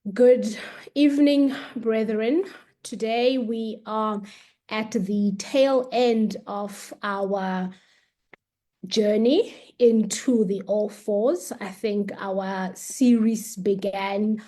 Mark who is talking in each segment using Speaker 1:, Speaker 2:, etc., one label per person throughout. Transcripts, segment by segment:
Speaker 1: Good evening, brethren. Today we are at the tail end of our journey into the All Fours. I think our series began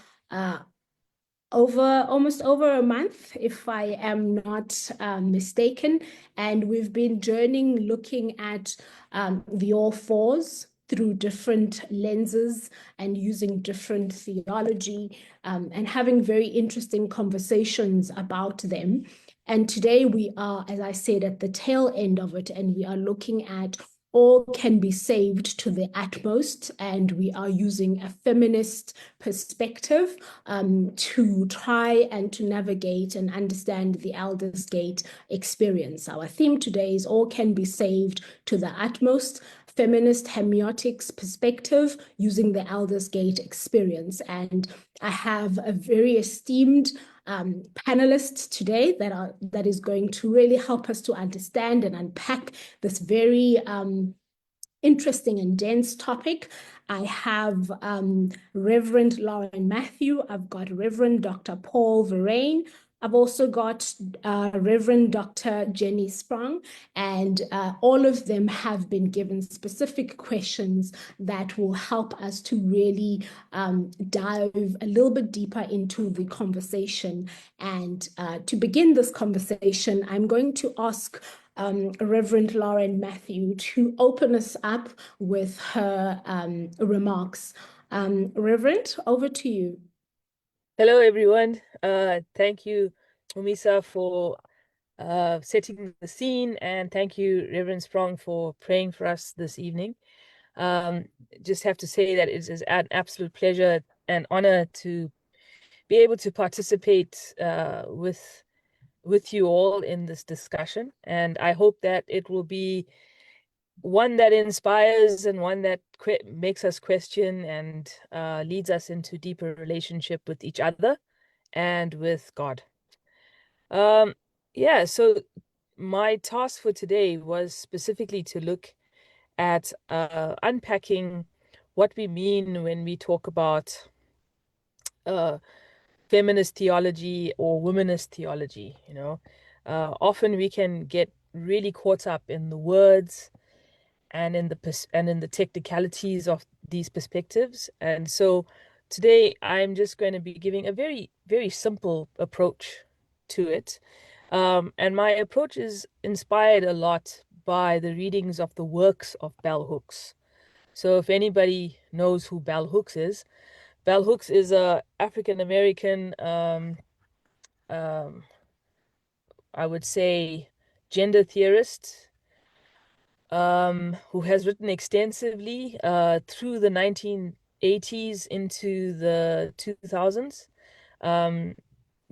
Speaker 1: almost over a month, if I am not mistaken, and we've been journeying looking at the All Fours through different lenses and using different theology and having very interesting conversations about them. And today we are, as I said, at the tail end of it, and we are looking at all can be saved to the utmost, and we are using a feminist perspective to try and to navigate and understand the Aldersgate experience. Our theme today is all can be saved to the utmost, feminist hermeneutics perspective using the Aldersgate experience. And I have a very esteemed panelist today that is going to really help us to understand and unpack this very interesting and dense topic. I have Reverend Lauren Matthew. I've got Reverend Dr. Paul Verryn. I've also got Reverend Dr. Jenny Sprong, and all of them have been given specific questions that will help us to really dive a little bit deeper into the conversation. And to begin this conversation, I'm going to ask Reverend Lauren Matthew to open us up with her remarks. Reverend, over to you.
Speaker 2: Hello, everyone. Thank you, Ncumisa, for setting the scene, and thank you, Reverend Sprong, for praying for us this evening. Just have to say that it is an absolute pleasure and honor to be able to participate with you all in this discussion, and I hope that it will be one that inspires and one that makes us question and leads us into deeper relationship with each other and with God. Yeah, so my task for today was specifically to look at unpacking what we mean when we talk about feminist theology or womanist theology. Often we can get really caught up in the words and in the technicalities of these perspectives. And so today I'm just going to be giving a very, very simple approach to it. And my approach is inspired a lot by the readings of the works of bell hooks. So if anybody knows who bell hooks is, bell hooks is a African American, I would say, gender theorist who has written extensively through the 1980s into the 2000s.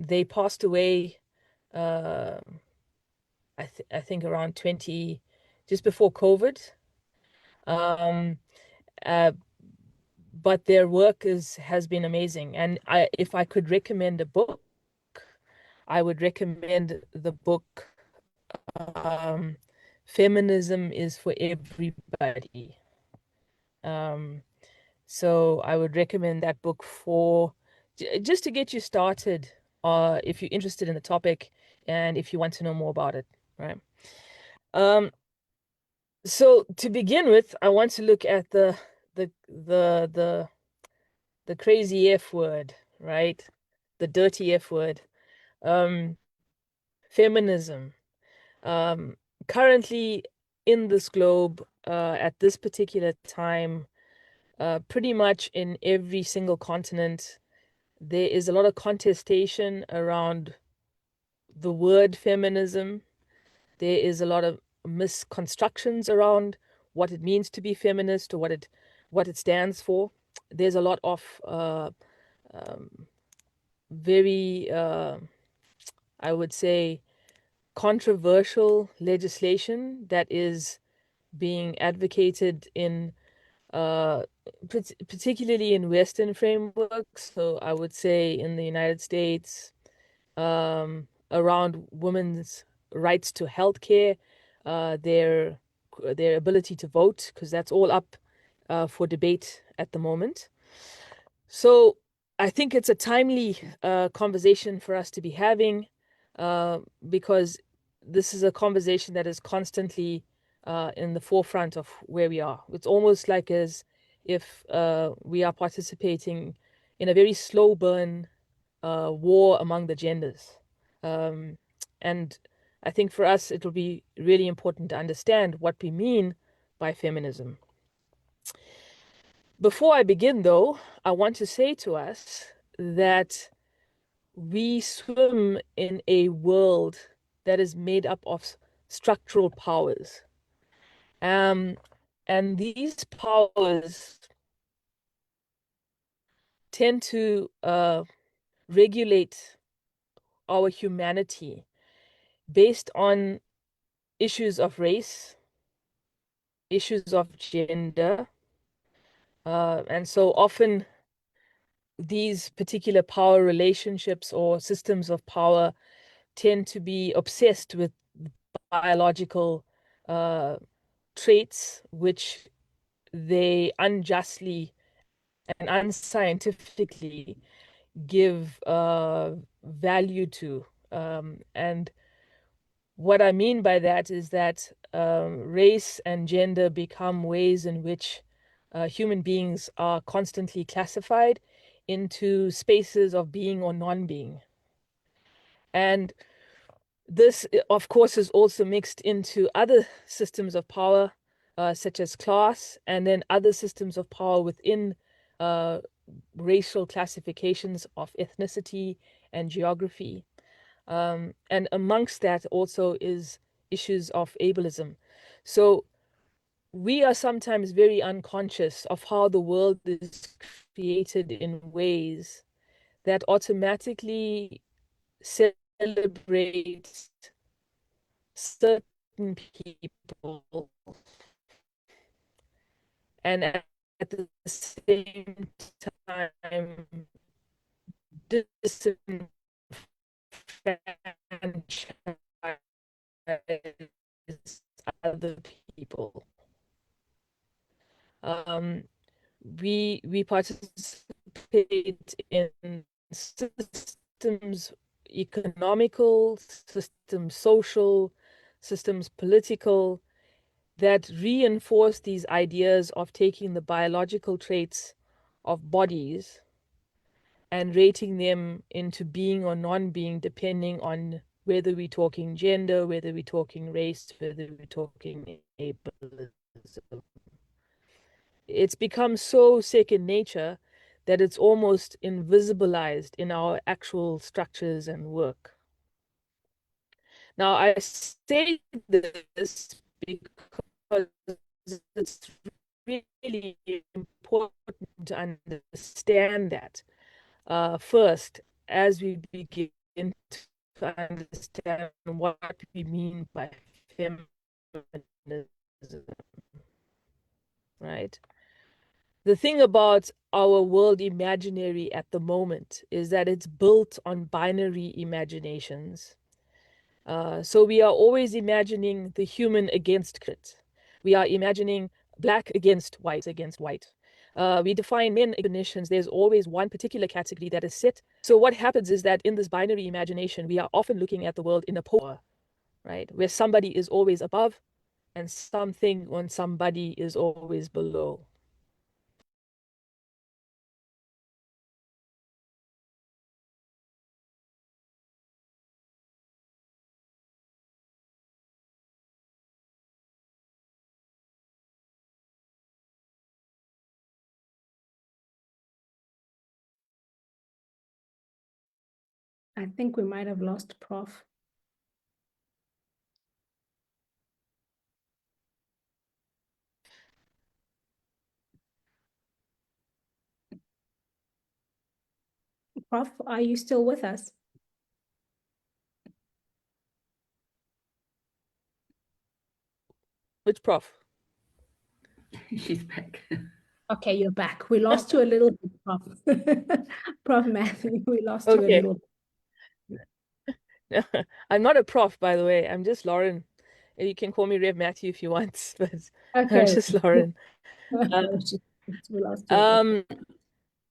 Speaker 2: They passed away, I think around just before COVID. But their work has been amazing. And if I could recommend a book, I would recommend the book Feminism is for Everybody. So I would recommend that book for just to get you started, if you're interested in the topic and if you want to know more about it, right? So to begin with, I want to look at the crazy F word, right? The dirty F word. Feminism. Currently in this globe, at this particular time, pretty much in every single continent, there is a lot of contestation around the word feminism. There is a lot of misconstructions around what it means to be feminist or what it stands for. There's a lot of very, I would say, controversial legislation that is being advocated in particularly in Western frameworks. So I would say in the United States, around women's rights to healthcare, their ability to vote, because that's all up for debate at the moment. So I think it's a timely conversation for us to be having because this is a conversation that is constantly in the forefront of where we are. It's almost like as if we are participating in a very slow burn war among the genders. And I think for us, it will be really important to understand what we mean by feminism. Before I begin, though, I want to say to us that we swim in a world that is made up of structural powers. And these powers tend to regulate our humanity based on issues of race, issues of gender. And so often these particular power relationships or systems of power tend to be obsessed with biological traits which they unjustly and unscientifically give value to. And what I mean by that is that race and gender become ways in which human beings are constantly classified into spaces of being or non-being. And this, of course, is also mixed into other systems of power, such as class, and then other systems of power within racial classifications of ethnicity and geography. And amongst that also is issues of ableism. So we are sometimes very unconscious of how the world is created in ways that automatically celebrate certain people and at the same time disenfranchise other people. We participate in systems, economical systems, social systems, political, that reinforce these ideas of taking the biological traits of bodies and rating them into being or non-being depending on whether we're talking gender, whether we're talking race, whether we're talking ableism. It's become so second nature that it's almost invisibilized in our actual structures and work. Now, I say this because it's really important to understand that first as we begin to understand what we mean by feminism, right? The thing about our world imaginary at the moment is that it's built on binary imaginations. So we are always imagining the human against it. We are imagining black against white. We define men definitions. There's always one particular category that is set. So what happens is that in this binary imagination, we are often looking at the world in a polar, right? Where somebody is always above and something or somebody is always below.
Speaker 1: I think we might have lost Prof. Prof, are you still with us?
Speaker 2: Which prof?
Speaker 3: She's back.
Speaker 1: Okay, you're back. We lost you a little bit, Prof. Prof Matthew, we lost you a
Speaker 2: Okay.
Speaker 1: little bit.
Speaker 2: I'm not a prof, by the way. I'm just Lauren. You can call me Rev Matthew if you want, but I'm
Speaker 1: Okay.
Speaker 2: just Lauren.
Speaker 1: We lost you a bit.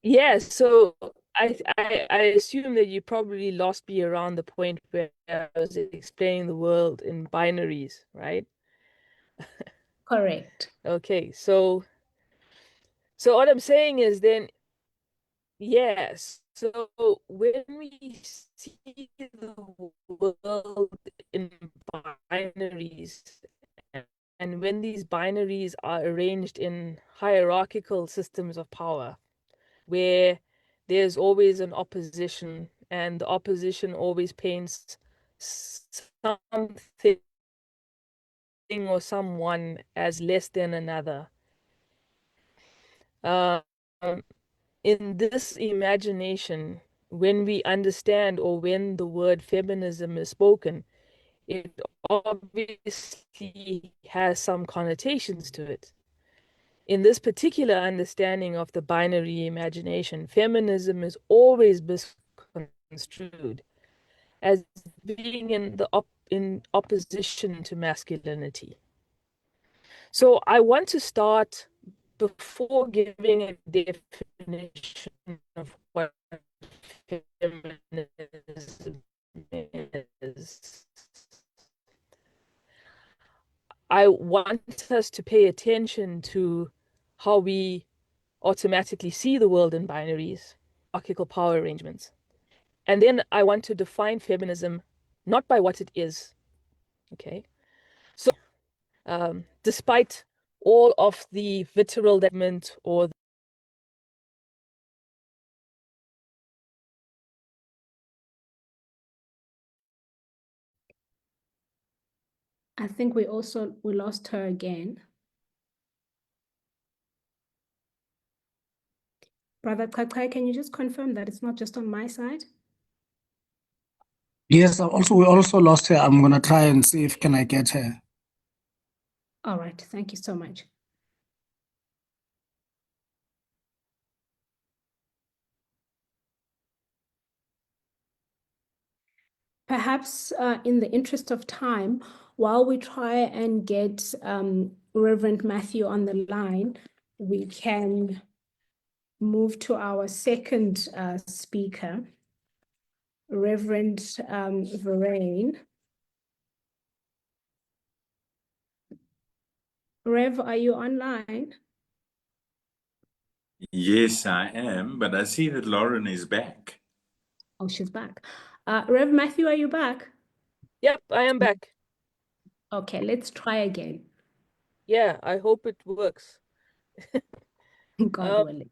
Speaker 2: Yeah, so I assume that you probably lost me around the point where I was explaining the world in binaries, right?
Speaker 1: Correct.
Speaker 2: Okay, so what I'm saying is then, yes, so when we see the world in binaries, and when these binaries are arranged in hierarchical systems of power, where there's always an opposition, and the opposition always paints something or someone as less than another. Um, in this imagination, when we understand or when the word feminism is spoken, it obviously has some connotations to it. In this particular understanding of the binary imagination, feminism is always misconstrued as being in opposition to masculinity. So I want to start, before giving a definition of what feminism is, I want us to pay attention to how we automatically see the world in binaries, hierarchical power arrangements. And then I want to define feminism not by what it is, okay? So, despite all of the vitriol that meant, or
Speaker 1: I think we lost her again. Brother Kakai, can you just confirm that it's not just on my side?
Speaker 4: Yes, we also lost her. I'm gonna try and see if can I get her.
Speaker 1: All right, thank you so much. Perhaps in the interest of time, while we try and get Reverend Matthew on the line, we can move to our second speaker, Reverend Verryn. Rev, are you online?
Speaker 5: Yes, I am, but I see that Lauren is back.
Speaker 1: Oh, she's back. Rev Matthew, are you back?
Speaker 2: yep, I am back.
Speaker 1: Okay, let's try again.
Speaker 2: Yeah, I hope it works.
Speaker 1: God willing.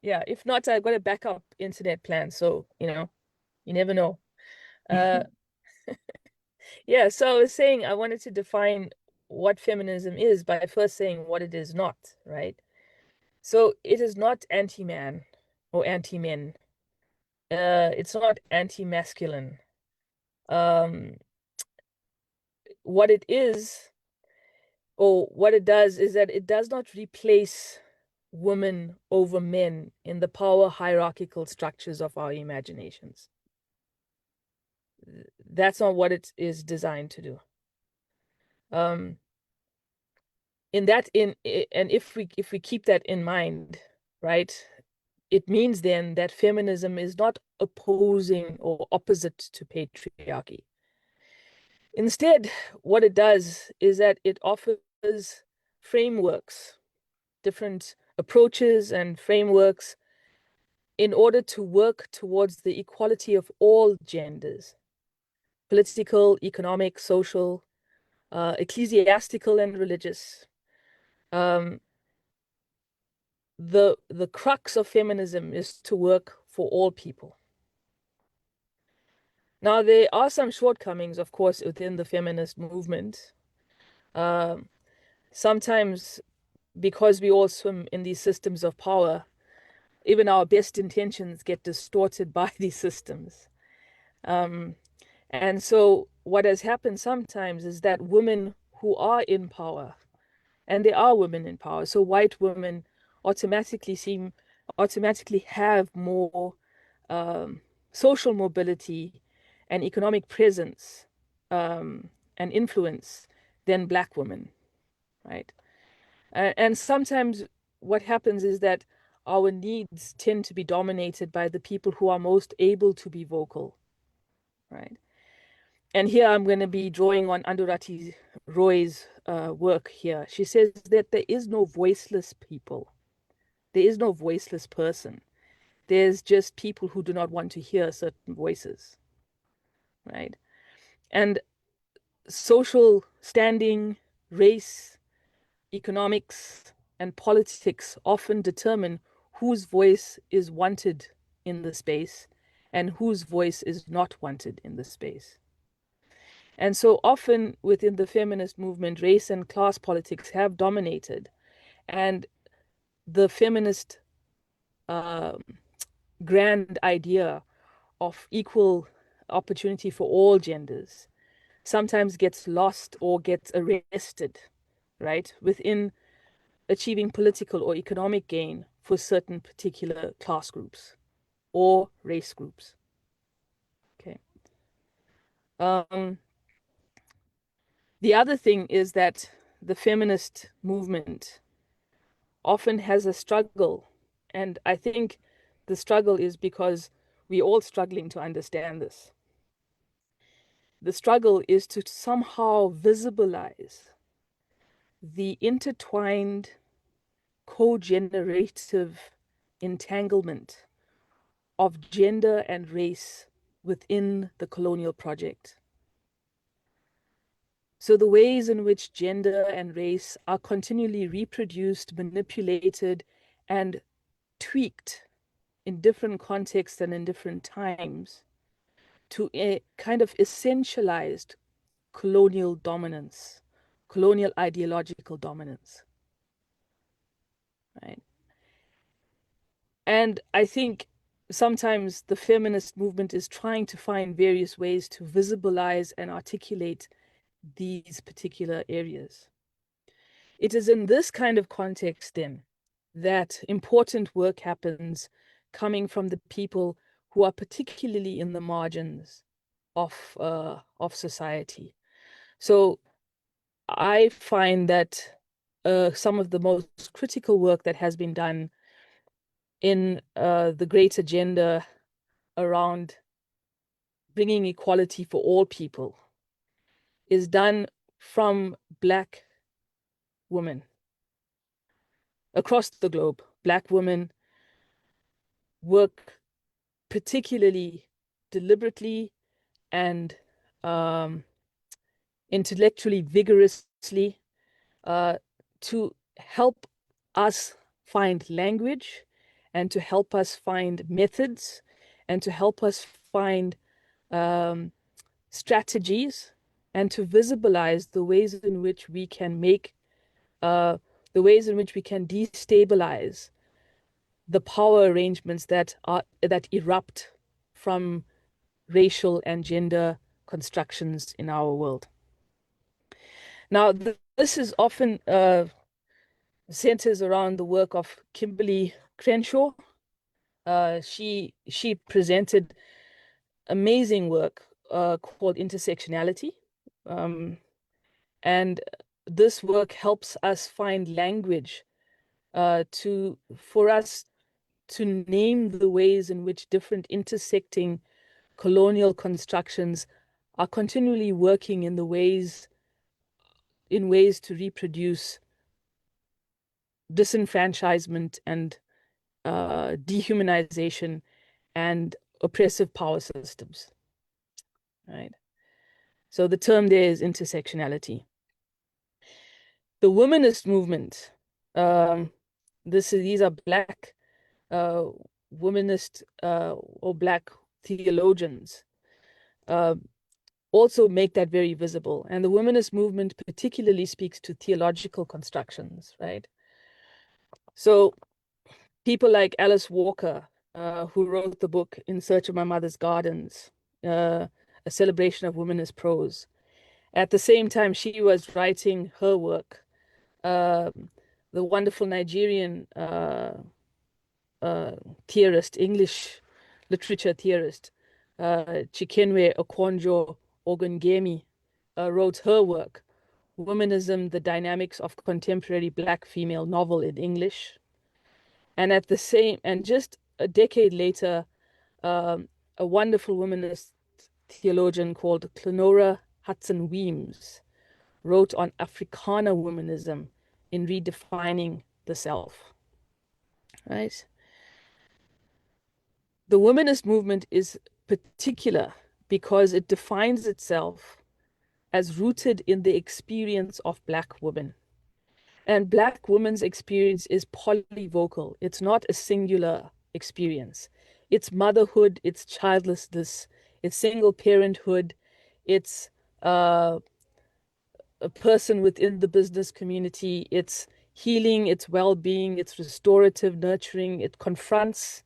Speaker 2: Yeah, if not, I've got a backup internet plan, so you never know. Yeah, so I was saying I wanted to define what feminism is by first saying what it is not, right? So it is not anti-man or anti-men. It's not anti-masculine. What it is, or what it does, is that it does not replace women over men in the power hierarchical structures of our imaginations. That's not what it is designed to do. And if we keep that in mind, right, it means then that feminism is not opposing or opposite to patriarchy. Instead, what it does is that it offers frameworks, different approaches and frameworks, in order to work towards the equality of all genders: political, economic, social, ecclesiastical, and religious. The crux of feminism is to work for all people. Now, there are some shortcomings, of course, within the feminist movement. Sometimes, because we all swim in these systems of power, even our best intentions get distorted by these systems. And so what has happened sometimes is that women who are in power, and there are women in power, so white women automatically have more social mobility and economic presence and influence than black women, right? And sometimes what happens is that our needs tend to be dominated by the people who are most able to be vocal, right? And here I'm going to be drawing on Andurati Roy's work here. She says that there is no voiceless people. There is no voiceless person. There's just people who do not want to hear certain voices, right? And social standing, race, economics, and politics often determine whose voice is wanted in the space and whose voice is not wanted in the space. And so often within the feminist movement, race and class politics have dominated. And the feminist grand idea of equal opportunity for all genders sometimes gets lost or gets arrested, right, within achieving political or economic gain for certain particular class groups or race groups. Okay. The other thing is that the feminist movement often has a struggle, and I think the struggle is because we're all struggling to understand this. The struggle is to somehow visibilize the intertwined, co-generative entanglement of gender and race within the colonial project. So the ways in which gender and race are continually reproduced, manipulated, and tweaked in different contexts and in different times to a kind of essentialized colonial dominance, colonial ideological dominance, right? And I think sometimes the feminist movement is trying to find various ways to visibilize and articulate these particular areas. It is in this kind of context then that important work happens coming from the people who are particularly in the margins of society. So I find that some of the most critical work that has been done in the great agenda around bringing equality for all people is done from Black women across the globe. Black women work particularly deliberately and intellectually vigorously to help us find language and to help us find methods and to help us find strategies and to visibilize the ways in which we can make, the ways in which we can destabilize the power arrangements that erupt from racial and gender constructions in our world. Now, this is often centers around the work of Kimberly Crenshaw. She presented amazing work called Intersectionality. And this work helps us find language for us to name the ways in which different intersecting colonial constructions are continually working in ways to reproduce disenfranchisement and dehumanization and oppressive power systems, right? So the term there is intersectionality. The womanist movement, these are Black womanist or Black theologians, also make that very visible. And the womanist movement particularly speaks to theological constructions, right? So people like Alice Walker, who wrote the book In Search of My Mother's Gardens, a celebration of womanist prose. At the same time, she was writing her work. The wonderful Nigerian theorist, English literature theorist, Chikenwe Okonjo Ogungemi, wrote her work, Womanism, the Dynamics of Contemporary Black Female Novel in English. And just a decade later, a wonderful womanist theologian called Clenora Hudson Weems wrote on Africana womanism in redefining the self, right? The womanist movement is particular because it defines itself as rooted in the experience of Black women. And Black women's experience is polyvocal. It's not a singular experience. It's motherhood, it's childlessness, it's single parenthood, it's a person within the business community, it's healing, it's well-being, it's restorative, nurturing, it confronts,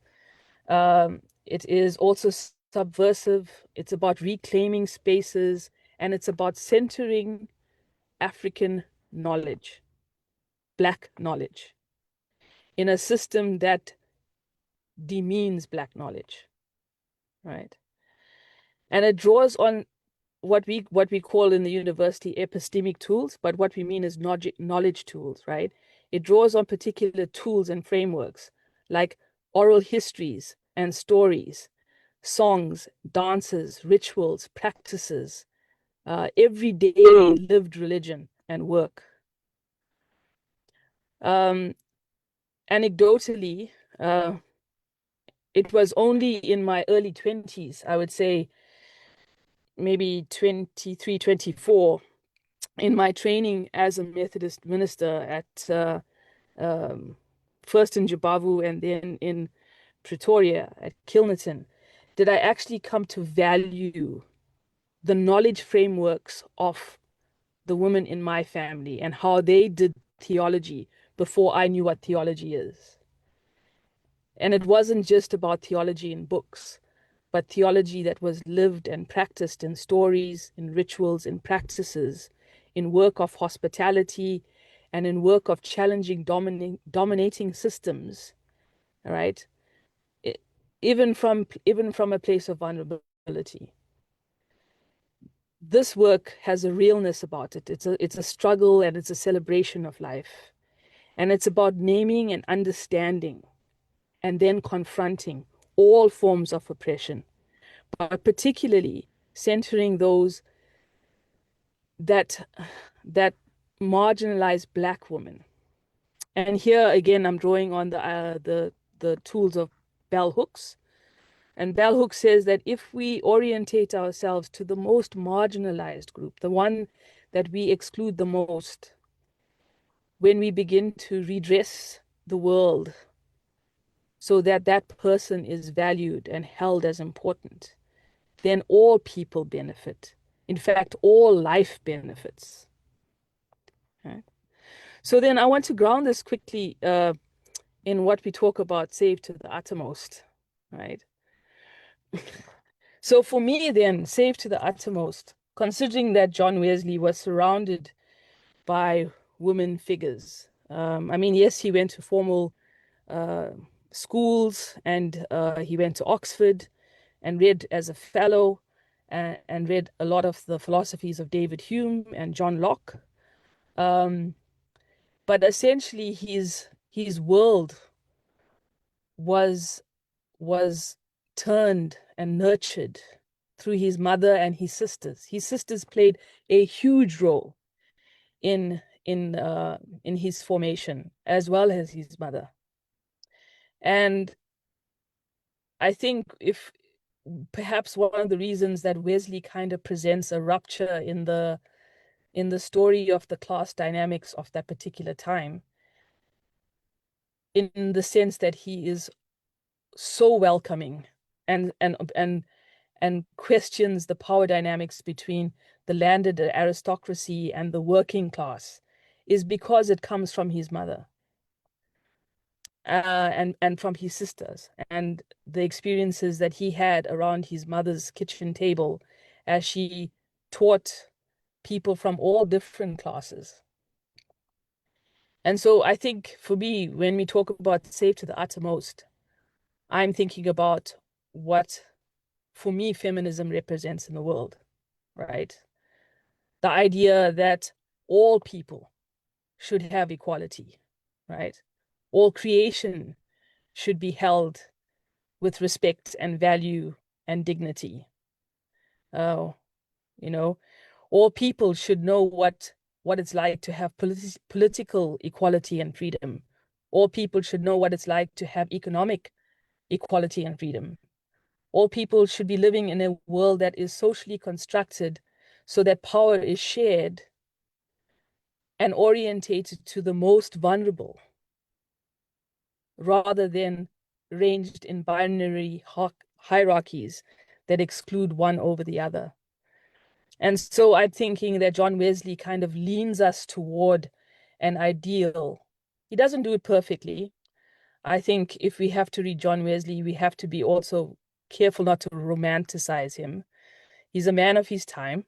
Speaker 2: it is also subversive, it's about reclaiming spaces, and it's about centering African knowledge, Black knowledge, in a system that demeans Black knowledge, right? And it draws on what we call in the university epistemic tools, but what we mean is knowledge tools, right? It draws on particular tools and frameworks like oral histories and stories, songs, dances, rituals, practices, everyday lived religion and work. Anecdotally, it was only in my early 20s, I would say maybe 23, 24, in my training as a Methodist minister at first in Jabavu and then in Pretoria at Kilnerton, did I actually come to value the knowledge frameworks of the women in my family and how they did theology before I knew what theology is. And it wasn't just about theology in books, but theology that was lived and practiced in stories, in rituals, in practices, in work of hospitality, and in work of challenging dominating systems, all right? Even from a place of vulnerability. This work has a realness about it. It's a struggle and it's a celebration of life. And it's about naming and understanding and then confronting all forms of oppression, but particularly centering those that marginalized Black women. And here again, I'm drawing on the tools of bell hooks. And bell hooks says that if we orientate ourselves to the most marginalized group, the one that we exclude the most, when we begin to redress the world so that that person is valued and held as important, then all people benefit. In fact, all life benefits. Right? So then I want to ground this quickly in what we talk about, saved to the uttermost, right? So for me then, saved to the uttermost, considering that John Wesley was surrounded by women figures. I mean, yes, he went to formal schools and he went to Oxford and read as a fellow and read a lot of the philosophies of David Hume and John Locke. But essentially his world was turned and nurtured through his mother and his sisters. His sisters played a huge role in his formation, as well as his mother. And I think if perhaps one of the reasons that Wesley kind of presents a rupture in the story of the class dynamics of that particular time, in the sense that he is so welcoming and questions the power dynamics between the landed aristocracy and the working class, is because it comes from his mother and from his sisters, and the experiences that he had around his mother's kitchen table as she taught people from all different classes. And so I think for me, when we talk about saved to the uttermost, I'm thinking about what, for me, feminism represents in the world, right? The idea that all people should have equality, right? All creation should be held with respect and value and dignity. You know, all people should know what it's like to have political equality and freedom. All people should know what it's like to have economic equality and freedom. All people should be living in a world that is socially constructed so that power is shared and orientated to the most vulnerable, rather than ranged in binary hierarchies that exclude one over the other. And so I'm thinking that John Wesley kind of leans us toward an ideal. He doesn't do it perfectly. I think if we have to read John Wesley, we have to be also careful not to romanticize him. He's a man of his time,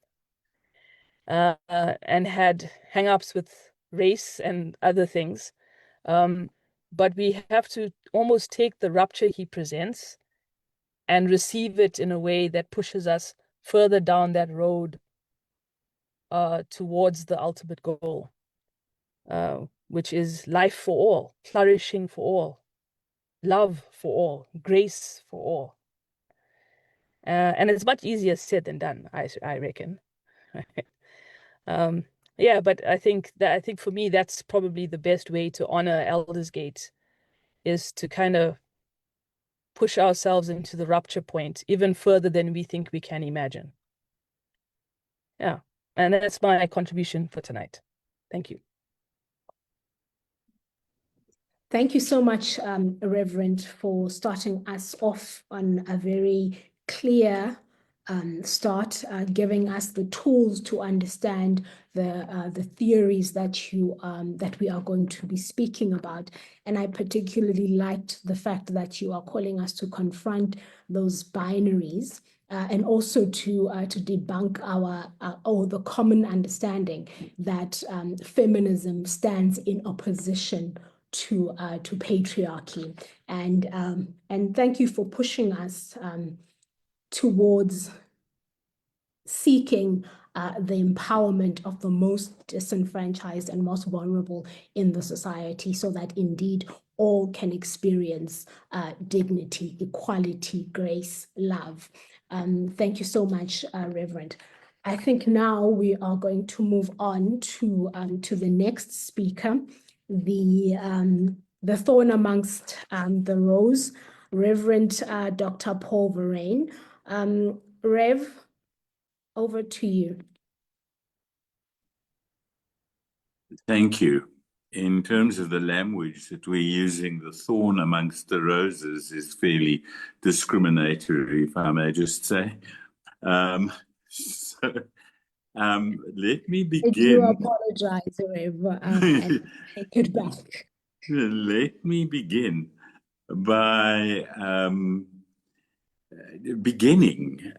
Speaker 2: and had hang-ups with race and other things. But we have to almost take the rupture he presents and receive it in a way that pushes us further down that road towards the ultimate goal, which is life for all, flourishing for all, love for all, grace for all. And it's much easier said than done, I reckon. Yeah, but I think for me that's probably the best way to honor Aldersgate, is to kind of push ourselves into the rupture point even further than we think we can imagine. Yeah, and that's my contribution for tonight. Thank you.
Speaker 1: Thank you so much, Reverend, for starting us off on a very clear start, giving us the tools to understand the theories that we are going to be speaking about. And I particularly liked the fact that you are calling us to confront those binaries. And also to debunk the common understanding that feminism stands in opposition to patriarchy, and thank you for pushing us towards seeking the empowerment of the most disenfranchised and most vulnerable in the society, so that indeed all can experience dignity, equality, grace, love. Thank you so much, Reverend. I think now we are going to move on to the next speaker, the thorn amongst the rose, Reverend Dr. Paul Verryn. Rev, over to you.
Speaker 5: Thank you. In terms of the language that we're using, the thorn amongst the roses is fairly discriminatory, if I may just say. Let me begin.
Speaker 1: I do apologize, Rev, and take it back.
Speaker 5: Let me begin by beginning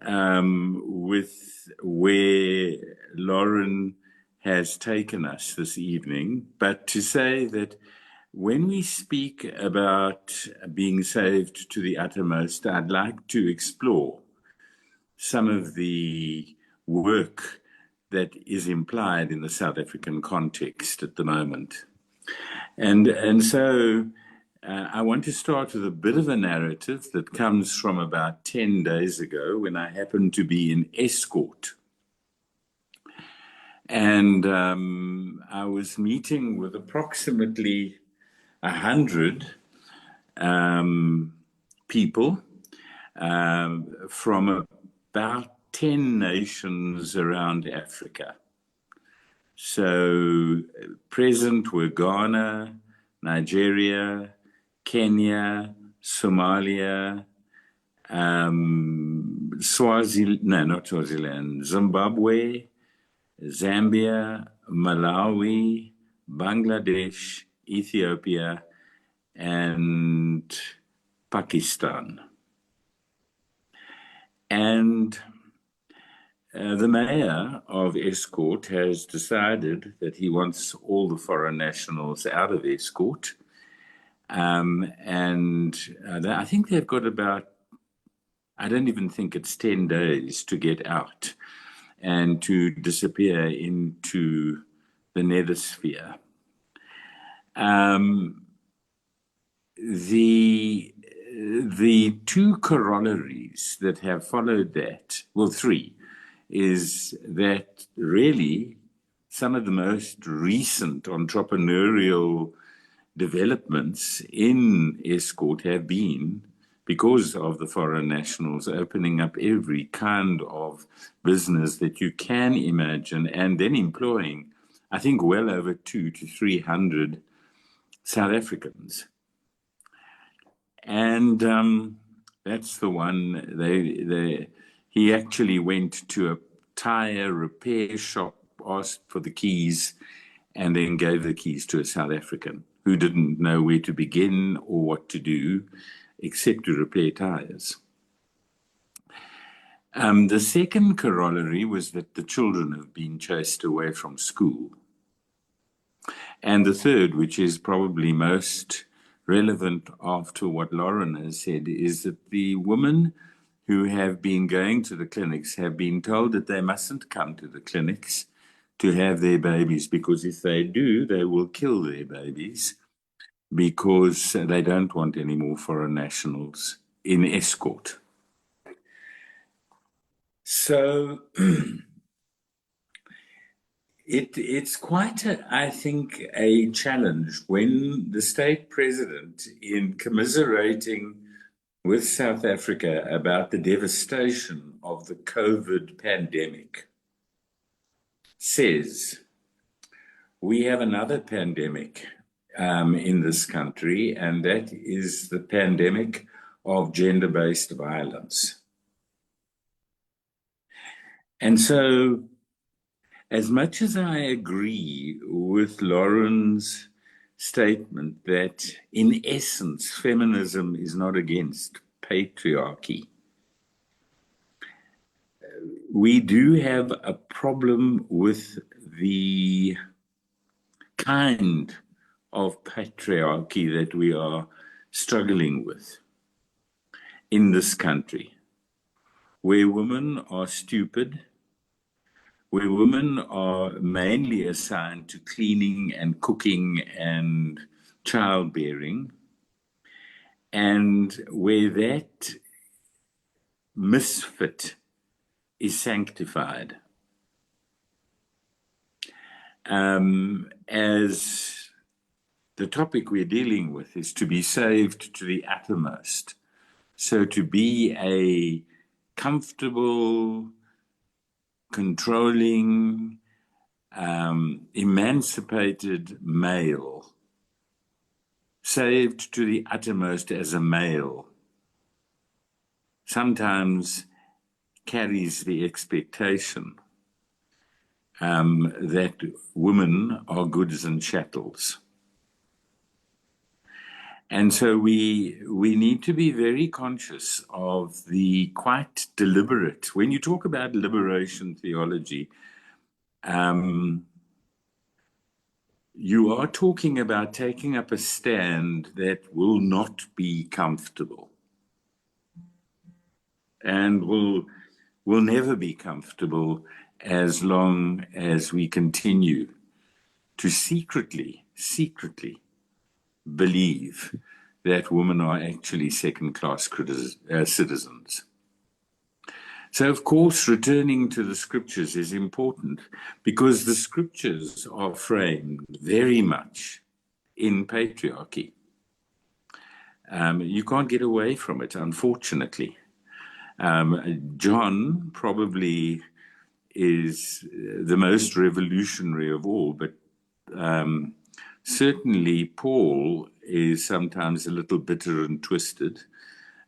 Speaker 5: with where Lauren has taken us this evening, but to say that when we speak about being saved to the uttermost, I'd like to explore some of the work that is implied in the South African context at the moment. And so I want to start with a bit of a narrative that comes from about 10 days ago, when I happened to be in Escort. And I was meeting with approximately 100 people from about 10 nations around Africa. So present were Ghana, Nigeria, Kenya, Somalia, Zimbabwe, Zambia, Malawi, Bangladesh, Ethiopia, and Pakistan. And the mayor of Escort has decided that he wants all the foreign nationals out of Escort. And I think they've got about, I don't even think it's 10 days to get out and to disappear into the nether sphere. the two corollaries that have followed that, well, three, is that really some of the most recent entrepreneurial developments in escort have been because of the foreign nationals opening up every kind of business that you can imagine and then employing, I think, well over 200 to 300 South Africans. And that's the one. He actually went to a tire repair shop, asked for the keys, and then gave the keys to a South African who didn't know where to begin or what to do except to repair tires. The second corollary was that the children have been chased away from school. And the third, which is probably most relevant after what Lauren has said, is that the women who have been going to the clinics have been told that they mustn't come to the clinics to have their babies, because if they do, they will kill their babies, because they don't want any more foreign nationals in escort. So it's quite, I think, a challenge when the state president, in commiserating with South Africa about the devastation of the COVID pandemic, says, we have another pandemic in this country, and that is the pandemic of gender-based violence. And so, as much as I agree with Lauren's statement that, in essence, feminism is not against patriarchy, we do have a problem with the kind of patriarchy that we are struggling with in this country, where women are stupid, where women are mainly assigned to cleaning and cooking and childbearing, and where that misfit is sanctified. As the topic we're dealing with is to be saved to the uttermost. So to be a comfortable, controlling, emancipated male, saved to the uttermost as a male, sometimes carries the expectation that women are goods and chattels. And so we need to be very conscious of the quite deliberate, when you talk about liberation theology, you are talking about taking up a stand that will not be comfortable and will never be comfortable as long as we continue to secretly believe that women are actually second-class citizens. So, of course, returning to the scriptures is important, because the scriptures are framed very much in patriarchy. You can't get away from it, unfortunately. John probably is the most revolutionary of all, but certainly Paul is sometimes a little bitter and twisted,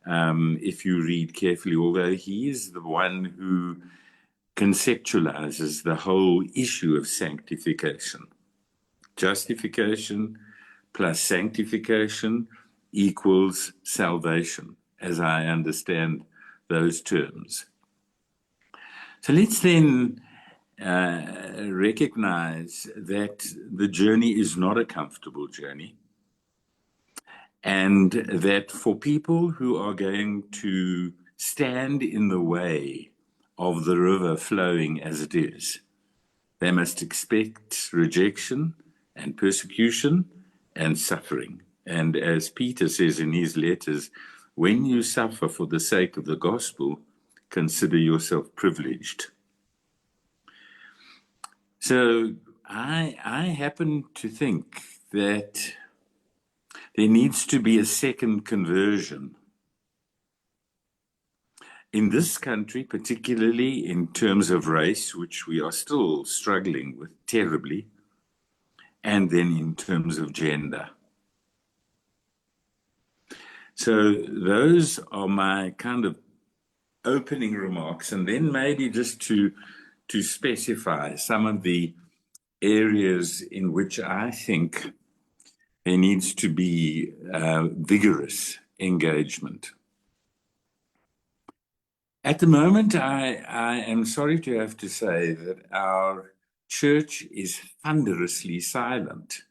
Speaker 5: if you read carefully, although he is the one who conceptualizes the whole issue of sanctification. Justification plus sanctification equals salvation, as I understand those terms. So let's then recognize that the journey is not a comfortable journey, and that for people who are going to stand in the way of the river flowing as it is, they must expect rejection and persecution and suffering. And as Peter says in his letters, when you suffer for the sake of the gospel, consider yourself privileged. So I happen to think that there needs to be a second conversion. In this country, particularly in terms of race, which we are still struggling with terribly, and then in terms of gender. So those are my kind of opening remarks, and then maybe just to specify some of the areas in which I think there needs to be vigorous engagement. At the moment, I am sorry to have to say that our church is thunderously silent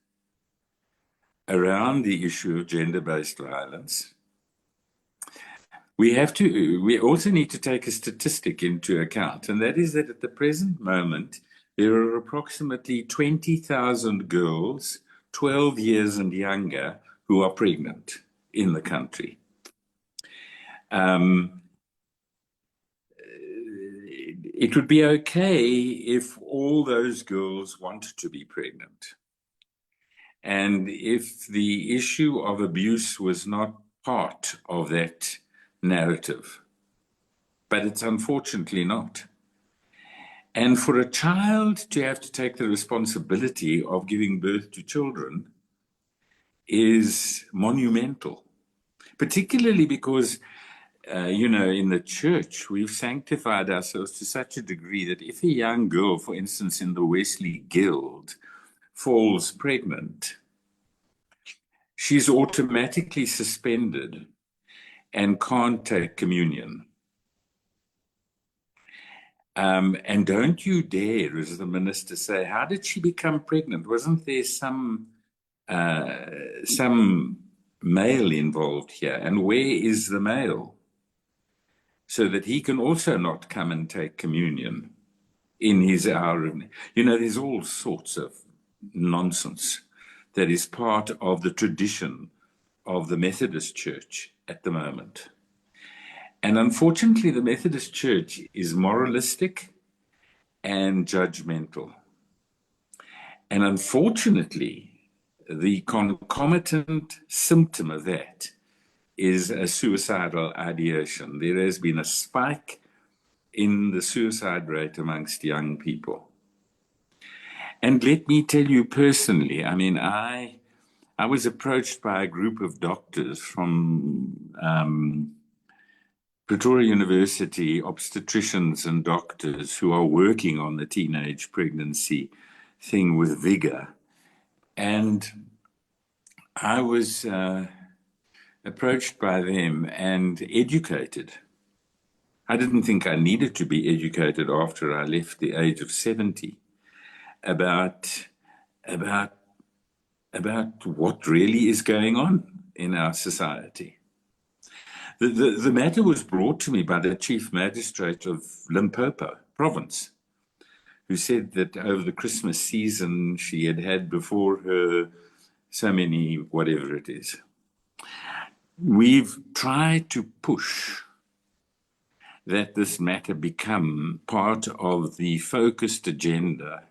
Speaker 5: around the issue of gender-based violence. We also need to take a statistic into account, and that is that at the present moment, there are approximately 20,000 girls, 12 years and younger, who are pregnant in the country. It would be okay if all those girls wanted to be pregnant. And if the issue of abuse was not part of that narrative, but it's unfortunately not. And for a child to have to take the responsibility of giving birth to children is monumental, particularly because, in the church, we've sanctified ourselves to such a degree that if a young girl, for instance, in the Wesley Guild, falls pregnant, she's automatically suspended and can't take communion. And don't you dare, as the minister, say, how did she become pregnant? Wasn't there some male involved here? And where is the male? So that he can also not come and take communion in his hour of... there's all sorts of nonsense that is part of the tradition of the Methodist Church at the moment. And unfortunately, the Methodist Church is moralistic and judgmental. And unfortunately, the concomitant symptom of that is a suicidal ideation. There has been a spike in the suicide rate amongst young people. And let me tell you personally, I was approached by a group of doctors from Pretoria University, obstetricians and doctors who are working on the teenage pregnancy thing with vigor. And I was approached by them and educated. I didn't think I needed to be educated after I left the age of 70 about what really is going on in our society. The matter was brought to me by the chief magistrate of Limpopo province, who said that over the Christmas season she had before her so many, whatever it is. We've tried to push that this matter become part of the focused agenda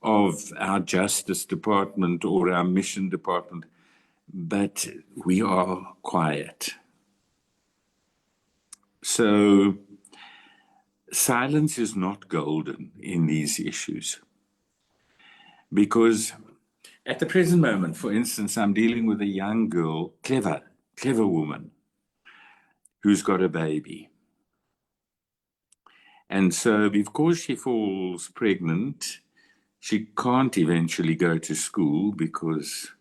Speaker 5: of our Justice Department or our Mission Department, but we are quiet. So silence is not golden in these issues. Because at the present moment, for instance, I'm dealing with a young girl, clever woman, who's got a baby. And so because she falls pregnant, she can't eventually go to school because,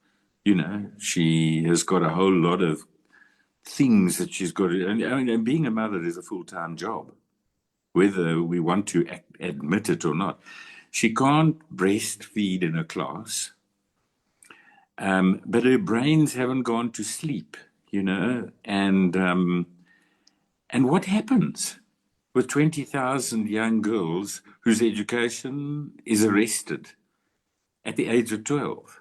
Speaker 5: she has got a whole lot of things that she's got to, and being a mother is a full-time job, whether we want to admit it or not. She can't breastfeed in a class, but her brains haven't gone to sleep, and what happens with 20,000 young girls whose education is arrested at the age of 12?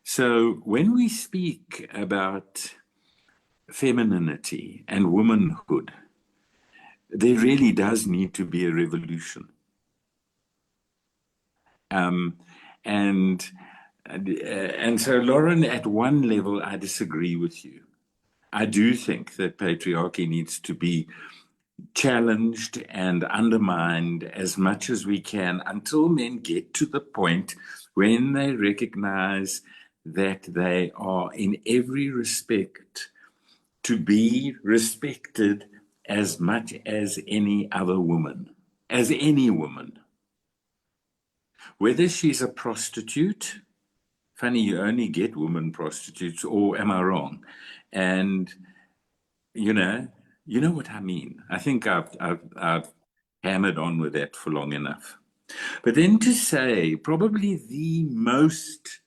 Speaker 5: So when we speak about femininity and womanhood, there really does need to be a revolution. And so, Lauren, at one level, I disagree with you. I do think that patriarchy needs to be challenged and undermined as much as we can until men get to the point when they recognize that they are in every respect to be respected as much as any other woman, as any woman. Whether she's a prostitute, funny, you only get women prostitutes, or am I wrong? And, you know what I mean. I think I've hammered on with that for long enough. But then to say probably the most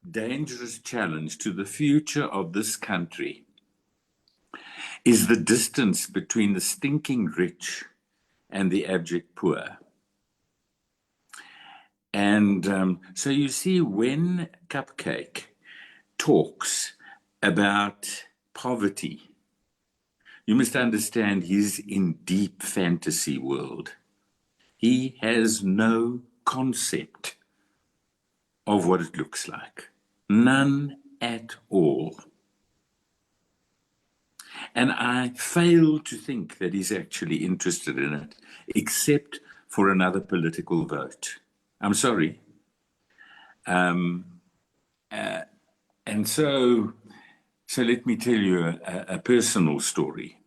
Speaker 5: dangerous challenge to the future of this country is the distance between the stinking rich and the abject poor. And so you see, when Cupcake talks about poverty, you must understand he's in deep fantasy world. He has no concept of what it looks like. None at all. And I fail to think that he's actually interested in it, except for another political vote. I'm sorry. And so let me tell you a personal story.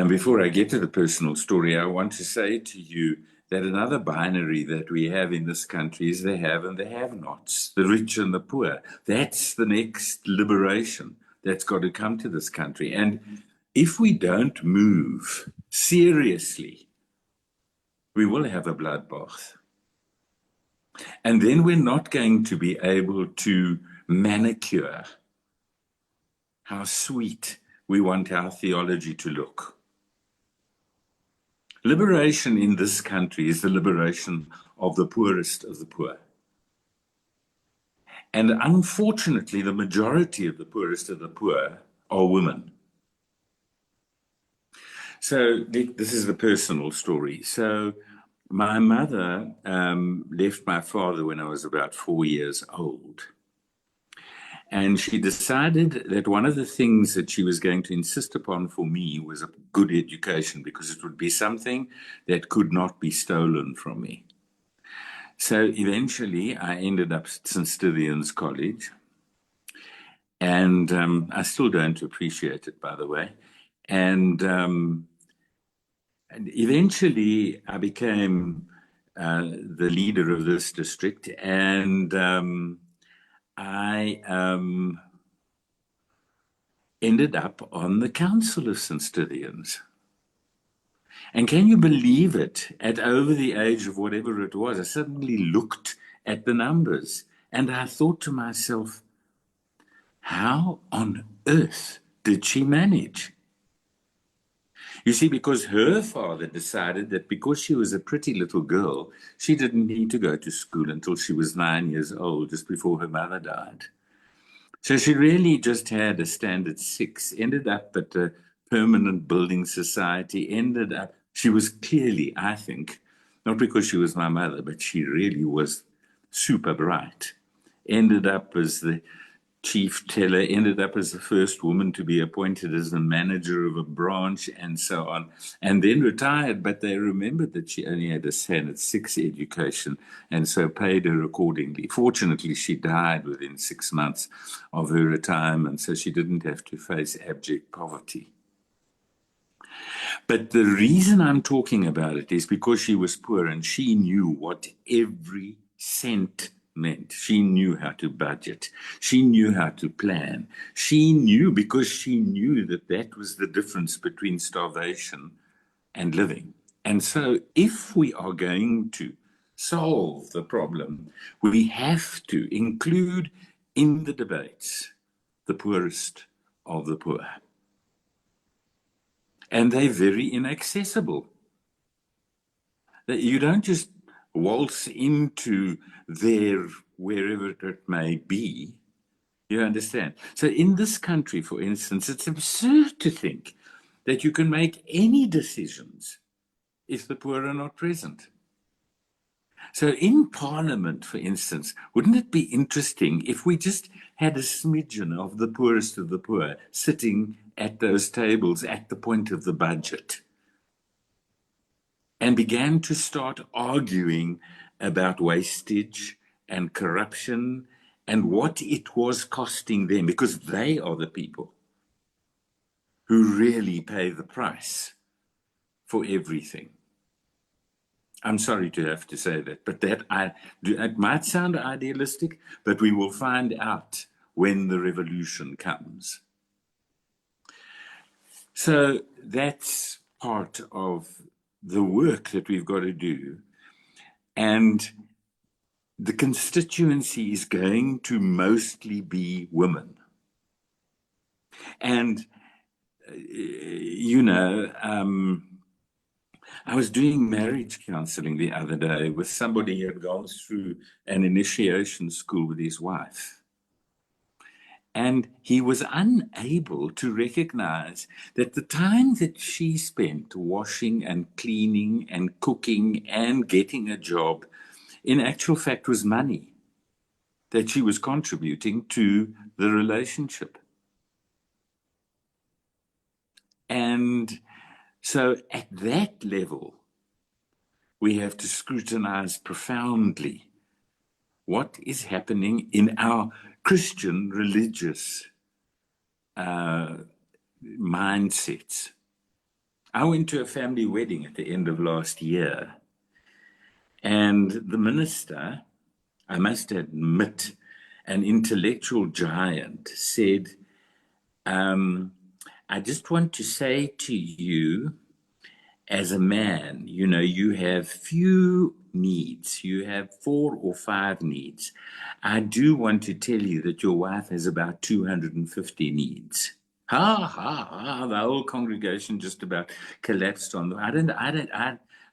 Speaker 5: Before I get to the personal story, I want to say to you that another binary that we have in this country is the have and the have-nots, the rich and the poor. That's the next liberation that's got to come to this country. And if we don't move seriously, we will have a bloodbath. And then we're not going to be able to manicure how sweet we want our theology to look. Liberation in this country is the liberation of the poorest of the poor. And unfortunately, the majority of the poorest of the poor are women. So this is the personal story. So my mother left my father when I was about 4 years old. And she decided that one of the things that she was going to insist upon for me was a good education, because it would be something that could not be stolen from me. So eventually I ended up at St. Stithians College. And I still don't appreciate it, by the way. And eventually I became the leader of this district, and I ended up on the Council of St. Stithians. And can you believe it? At over the age of whatever it was, I suddenly looked at the numbers and I thought to myself, how on earth did she manage? You see, because her father decided that because she was a pretty little girl, she didn't need to go to school until she was 9 years old, just before her mother died. So she really just had a standard 6, ended up at a permanent building society, she was clearly, I think, not because she was my mother, but she really was super bright. Ended up as the chief teller, ended up as the first woman to be appointed as the manager of a branch, and so on, and then retired. But they remembered that she only had a standard 6 education, and so paid her accordingly. Fortunately, she died within 6 months of her retirement, so she didn't have to face abject poverty. But the reason I'm talking about it is because she was poor and she knew what every cent meant. She knew how to budget. She knew how to plan. She knew, because she knew that that was the difference between starvation and living. And so if we are going to solve the problem, we have to include in the debates the poorest of the poor. And they're very inaccessible. You don't just waltz into their wherever it may be. You understand? So in this country, for instance, it's absurd to think that you can make any decisions if the poor are not present. So in Parliament, for instance, wouldn't it be interesting if we just had a smidgen of the poorest of the poor sitting at those tables at the point of the budget and began to start arguing about wastage and corruption and what it was costing them, because they are the people who really pay the price for everything. I'm sorry to have to say that, but it might sound idealistic, but we will find out when the revolution comes. So that's part of the work that we've got to do. And the constituency is going to mostly be women. And, I was doing marriage counseling the other day with somebody who had gone through an initiation school with his wife. And he was unable to recognize that the time that she spent washing and cleaning and cooking and getting a job, in actual fact, was money that she was contributing to the relationship. And so at that level, we have to scrutinize profoundly what is happening in our Christian religious mindsets. I went to a family wedding at the end of last year, and the minister, I must admit, an intellectual giant, said, I just want to say to you, as a man, you have few needs. You have 4 or 5 needs. I do want to tell you that your wife has about 250 needs. Ha, ha, ha. The whole congregation just about collapsed on them.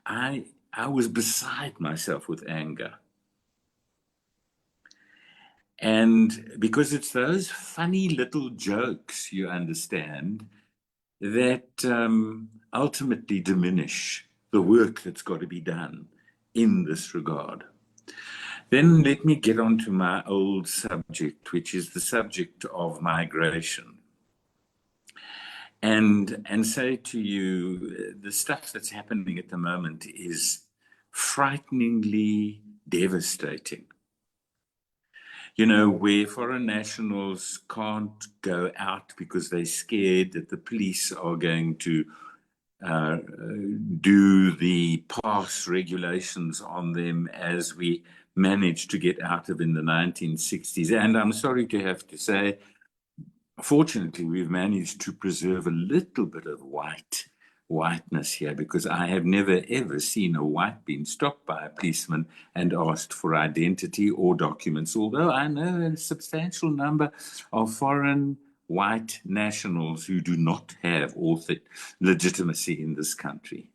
Speaker 5: I was beside myself with anger. And because it's those funny little jokes, you understand, that ultimately diminish the work that's got to be done in this regard. Then let me get on to my old subject, which is the subject of migration. And say to you, the stuff that's happening at the moment is frighteningly devastating. Where foreign nationals can't go out because they're scared that the police are going to do the pass regulations on them as we managed to get out of in the 1960s. And I'm sorry to have to say, fortunately, we've managed to preserve a little bit of whiteness here, because I have never, ever seen a white being stopped by a policeman and asked for identity or documents, although I know a substantial number of foreign white nationals who do not have legitimacy in this country.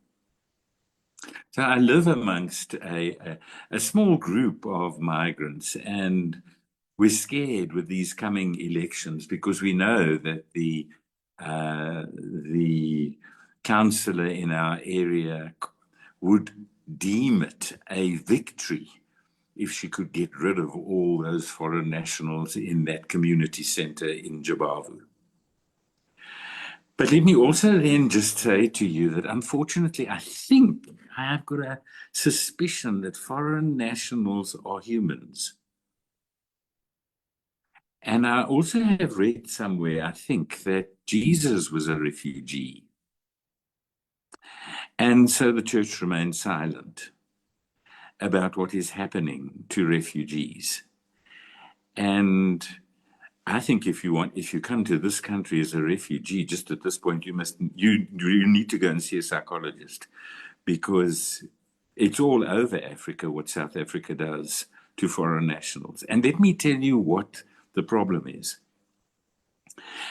Speaker 5: So I live amongst a small group of migrants, and we're scared with these coming elections because we know that the councillor in our area would deem it a victory if she could get rid of all those foreign nationals in that community centre in Jabavu. But let me also then just say to you that unfortunately, I think I have got a suspicion that foreign nationals are humans. And I also have read somewhere, I think, that Jesus was a refugee. And so the church remains silent about what is happening to refugees. And I think if you come to this country as a refugee, just at this point, you need to go and see a psychologist, because it's all over Africa what South Africa does to foreign nationals. And let me tell you what the problem is.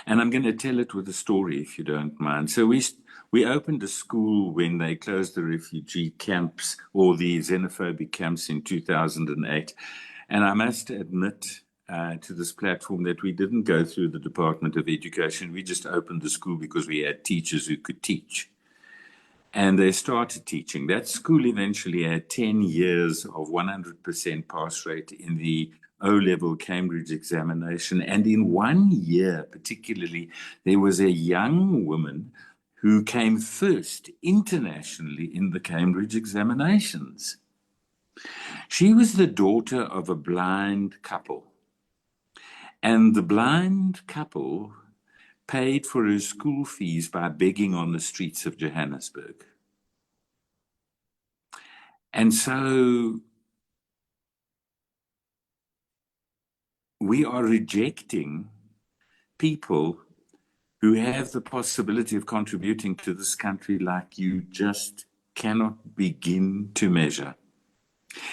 Speaker 5: And I'm going to tell it with a story, if you don't mind. So we opened a school when they closed the refugee camps or the xenophobic camps in 2008. And I must admit to this platform that we didn't go through the Department of Education. We just opened the school because we had teachers who could teach. And they started teaching. That school eventually had 10 years of 100% pass rate in the O-level Cambridge examination. And in 1 year, particularly, there was a young woman who came first internationally in the Cambridge examinations. She was the daughter of a blind couple. And the blind couple paid for her school fees by begging on the streets of Johannesburg. And so we are rejecting people who have the possibility of contributing to this country like you just cannot begin to measure.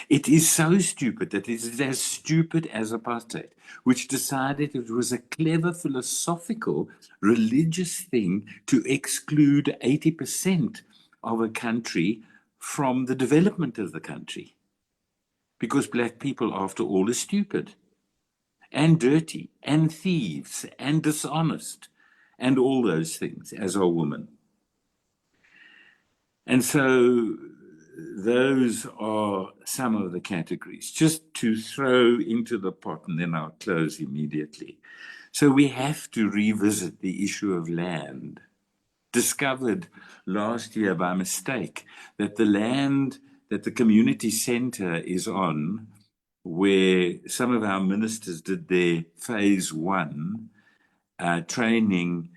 Speaker 5: It is so stupid that it is as stupid as apartheid, which decided it was a clever philosophical, religious thing to exclude 80% of a country from the development of the country. Because black people, after all, are stupid and dirty and thieves and dishonest and all those things, as are women. And so those are some of the categories, just to throw into the pot, and then I'll close immediately. So we have to revisit the issue of land. Discovered last year by mistake that the land that the community center is on, where some of our ministers did their phase 1 training,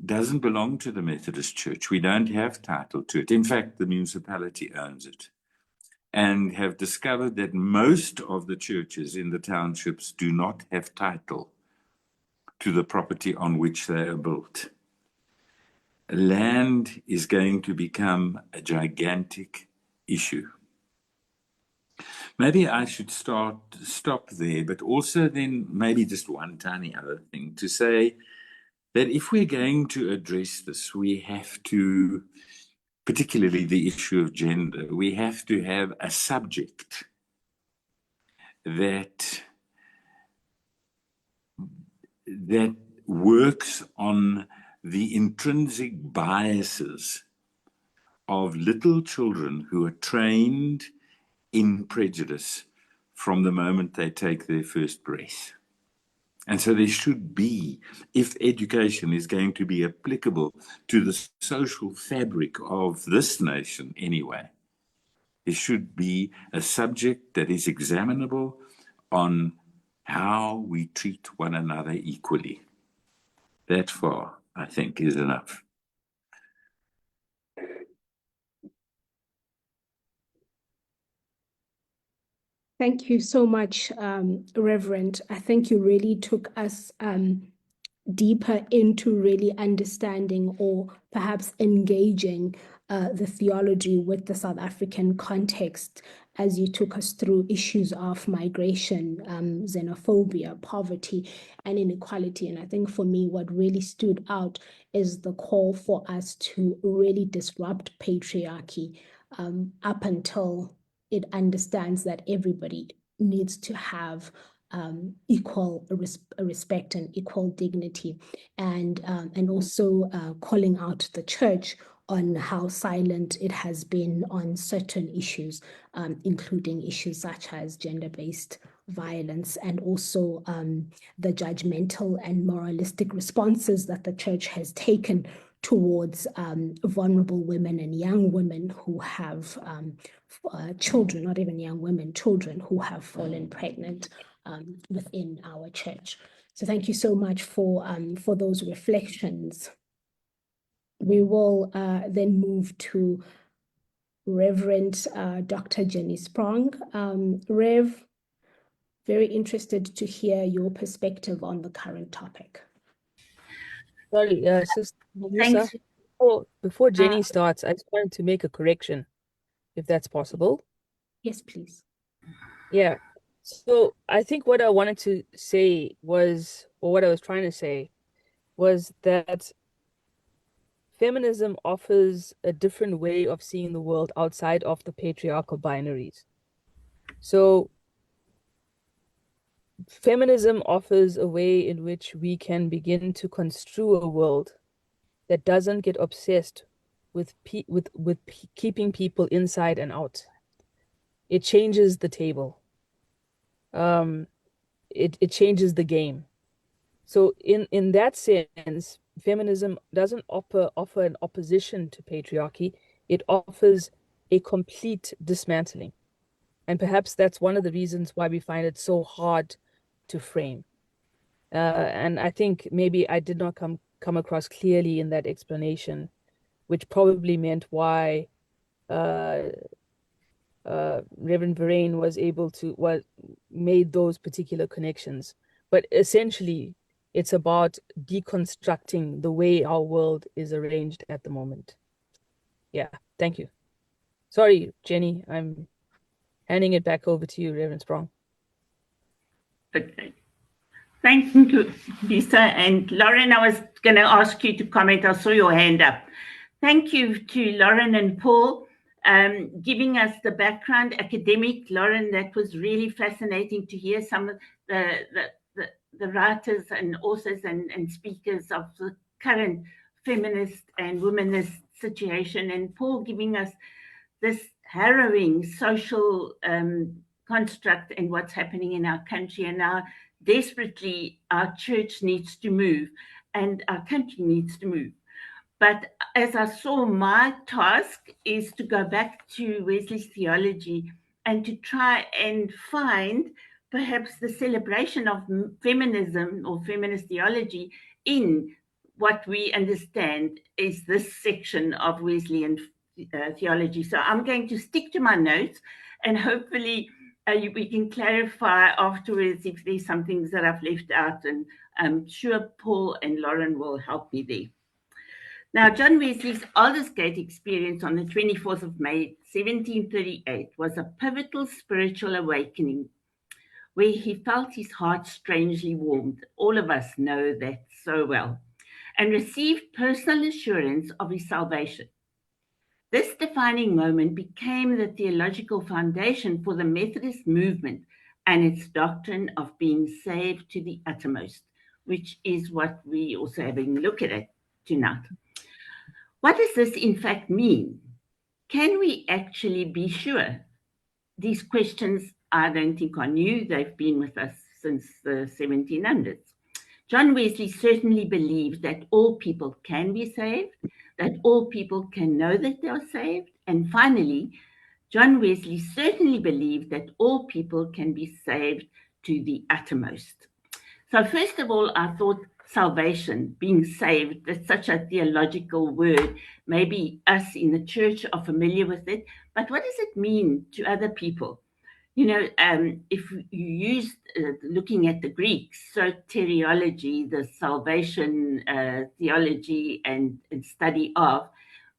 Speaker 5: doesn't belong to the Methodist Church. We don't have title to it. In fact, the municipality owns it, and have discovered that most of the churches in the townships do not have title to the property on which they are built. Land is going to become a gigantic issue. Maybe I should stop there, but also then maybe just one tiny other thing to say, that if we're going to address this, we have to, particularly the issue of gender, we have to have a subject that works on the intrinsic biases of little children who are trained in prejudice from the moment they take their first breath. And so there should be, if education is going to be applicable to the social fabric of this nation anyway, there should be a subject that is examinable on how we treat one another equally. That far, I think, is enough.
Speaker 1: Thank you so much, Reverend. I think you really took us deeper into really understanding or perhaps engaging the theology with the South African context as you took us through issues of migration, xenophobia, poverty, and inequality. And I think for me, what really stood out is the call for us to really disrupt patriarchy up until it understands that everybody needs to have equal respect and equal dignity, and also calling out the church on how silent it has been on certain issues, including issues such as gender-based violence, and also the judgmental and moralistic responses that the church has taken towards vulnerable women and young women who have children, not even young women, children who have fallen pregnant within our church. So thank you so much for those reflections. We will then move to Reverend Dr. Jenny Sprong. Rev, very interested to hear your perspective on the current topic.
Speaker 2: Sorry, Sister Lungisa,
Speaker 3: Thanks.
Speaker 2: before Jenny starts, I just wanted to make a correction, if that's possible.
Speaker 1: Yes, please.
Speaker 2: Yeah. So I think what I wanted to say was, or what I was trying to say, was that feminism offers a different way of seeing the world outside of the patriarchal binaries. So feminism offers a way in which we can begin to construe a world that doesn't get obsessed with keeping people inside and out. It changes the table. It changes the game. So in that sense, feminism doesn't offer an opposition to patriarchy. It offers a complete dismantling. And perhaps that's one of the reasons why we find it so hard to frame. And I think maybe I did not come across clearly in that explanation, which probably meant why Reverend Verryn was able to made those particular connections. But essentially, it's about deconstructing the way our world is arranged at the moment. Yeah, thank you. Sorry, Jenny, I'm handing it back over to you, Reverend Sprong.
Speaker 3: Okay. Thank you, Lisa. And Lauren, I was going to ask you to comment. I saw your hand up. Thank you to Lauren and Paul giving us the background. Academic, Lauren, that was really fascinating to hear some of the writers and authors and speakers of the current feminist and womanist situation. And Paul giving us this harrowing social construct and what's happening in our country, and how desperately our church needs to move and our country needs to move. But as I saw, my task is to go back to Wesley's theology and to try and find perhaps the celebration of feminism or feminist theology in what we understand is this section of Wesleyan theology. So I'm going to stick to my notes, and hopefully we can clarify afterwards if there's some things that I've left out, and I'm sure Paul and Lauren will help me there. Now, John Wesley's Aldersgate experience on the 24th of May, 1738, was a pivotal spiritual awakening where he felt his heart strangely warmed. All of us know that so well, and received personal assurance of his salvation. This defining moment became the theological foundation for the Methodist movement and its doctrine of being saved to the uttermost, which is what we also having a look at it tonight. What does this in fact mean? Can we actually be sure? These questions I don't think are new. They've been with us since the 1700s. John Wesley certainly believed that all people can be saved, that all people can know that they are saved. And finally, John Wesley certainly believed that all people can be saved to the uttermost. So first of all, I thought salvation, being saved, that's such a theological word. Maybe us in the church are familiar with it, but what does it mean to other people? You know, if you use looking at the Greek, soteriology, the salvation theology and study of,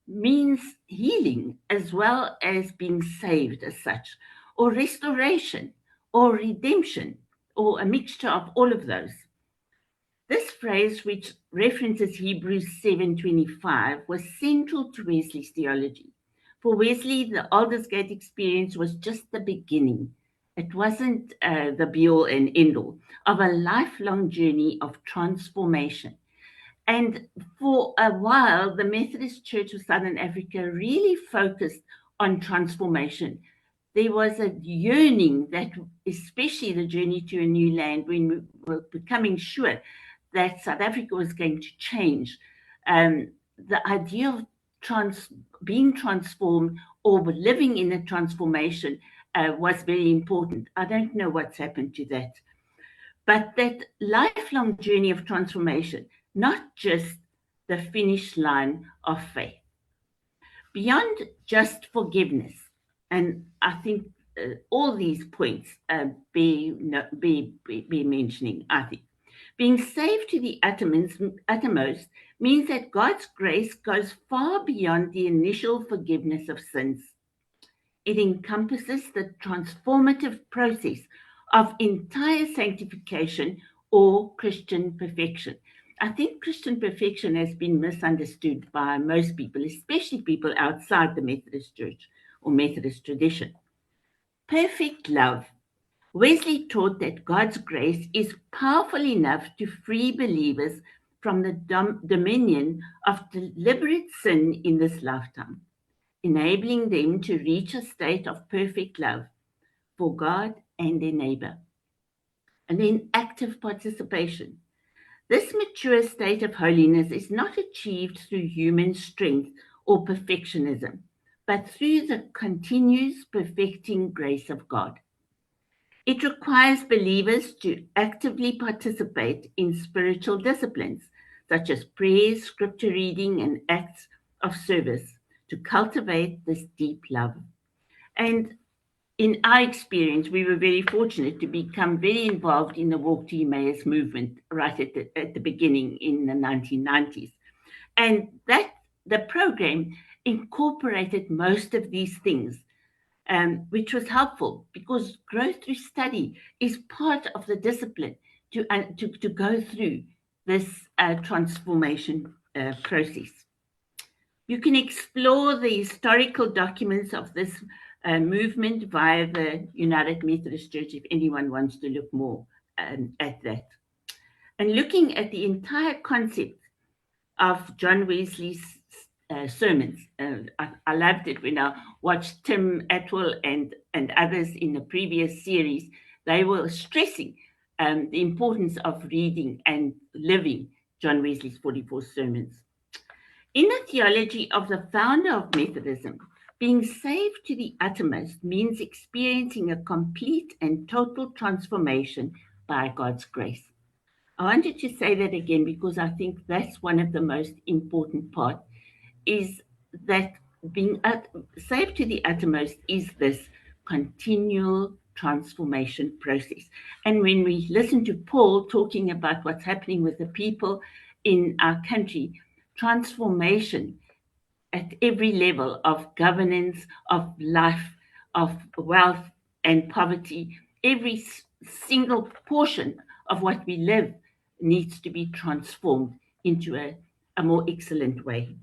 Speaker 3: means healing as well as being saved as such, or restoration, or redemption, or a mixture of all of those. This phrase, which references Hebrews 7:25, was central to Wesley's theology. For Wesley, the Aldersgate experience was just the beginning. It wasn't the be-all and end-all of a lifelong journey of transformation. And for a while, the Methodist Church of Southern Africa really focused on transformation. There was a yearning that, especially the journey to a new land, when we were becoming sure that South Africa was going to change, the idea of being transformed or living in a transformation was very important. I don't know what's happened to that. But that lifelong journey of transformation, not just the finish line of faith. Beyond just forgiveness, and I think all these points be mentioning, I think. Being saved to the uttermost means that God's grace goes far beyond the initial forgiveness of sins. It encompasses the transformative process of entire sanctification or Christian perfection. I think Christian perfection has been misunderstood by most people, especially people outside the Methodist Church or Methodist tradition. Perfect love Wesley taught that God's grace is powerful enough to free believers from the dominion of deliberate sin in this lifetime, enabling them to reach a state of perfect love for God and their neighbor. And then active participation. This mature state of holiness is not achieved through human strength or perfectionism, but through the continuous perfecting grace of God. It requires believers to actively participate in spiritual disciplines, such as prayers, scripture reading, and acts of service to cultivate this deep love. And in our experience, we were very fortunate to become very involved in the Walk to Emmaus movement right at the beginning in the 1990s. And the program incorporated most of these things, which was helpful because growth through study is part of the discipline to go through this transformation process. You can explore the historical documents of this movement via the United Methodist Church if anyone wants to look more at that. And looking at the entire concept of John Wesley's sermons. I loved it when I watched Tim Atwell and others in the previous series. They were stressing the importance of reading and living John Wesley's 44 sermons. In the theology of the founder of Methodism, being saved to the uttermost means experiencing a complete and total transformation by God's grace. I wanted to say that again because I think that's one of the most important parts, is that being saved to the uttermost is this continual transformation process. And when we listen to Paul talking about what's happening with the people in our country, transformation at every level of governance, of life, of wealth and poverty, every single portion of what we live needs to be transformed into a more excellent way.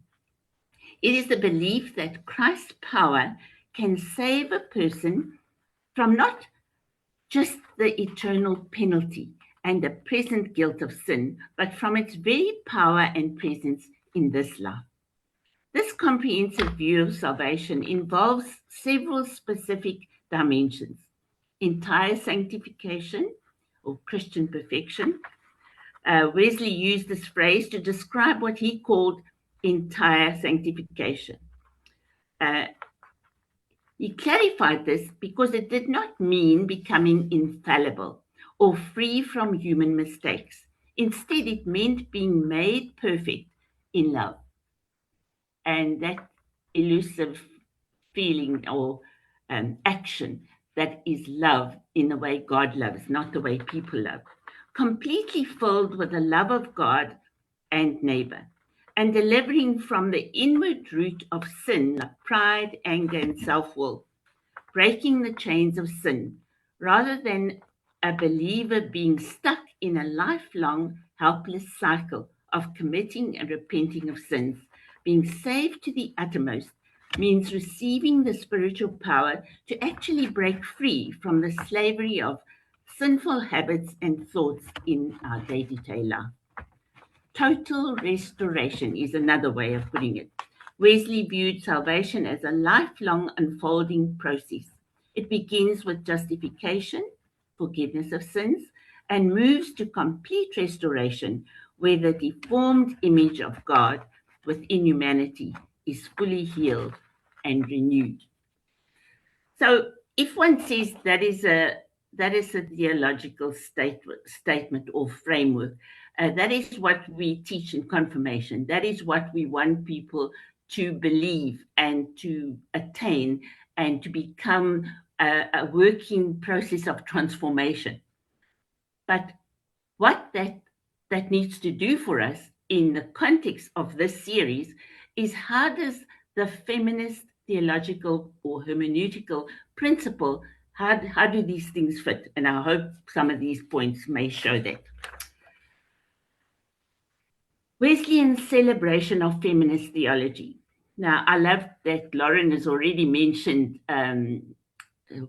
Speaker 3: It is the belief that Christ's power can save a person from not just the eternal penalty and the present guilt of sin, but from its very power and presence in this life. This comprehensive view of salvation involves several specific dimensions: entire sanctification or Christian perfection. Wesley used this phrase to describe what he called entire sanctification. He clarified this because it did not mean becoming infallible or free from human mistakes. Instead, it meant being made perfect in love. And that elusive feeling or action that is love in the way God loves, not the way people love. Completely filled with the love of God and neighbor, and delivering from the inward root of sin, like pride, anger, and self-will, breaking the chains of sin, rather than a believer being stuck in a lifelong helpless cycle of committing and repenting of sins. Being saved to the uttermost means receiving the spiritual power to actually break free from the slavery of sinful habits and thoughts in our day-to-day life. Total restoration is another way of putting it. Wesley viewed salvation as a lifelong unfolding process. It begins with justification, forgiveness of sins, and moves to complete restoration, where the deformed image of God within humanity is fully healed and renewed. So if one says that is a theological statement or framework, that is what we teach in confirmation. That is what we want people to believe and to attain and to become a working process of transformation. But what that needs to do for us in the context of this series is, how does the feminist theological or hermeneutical principle, how do these things fit? And I hope some of these points may show that. Wesleyan's celebration of feminist theology. Now, I love that Lauren has already mentioned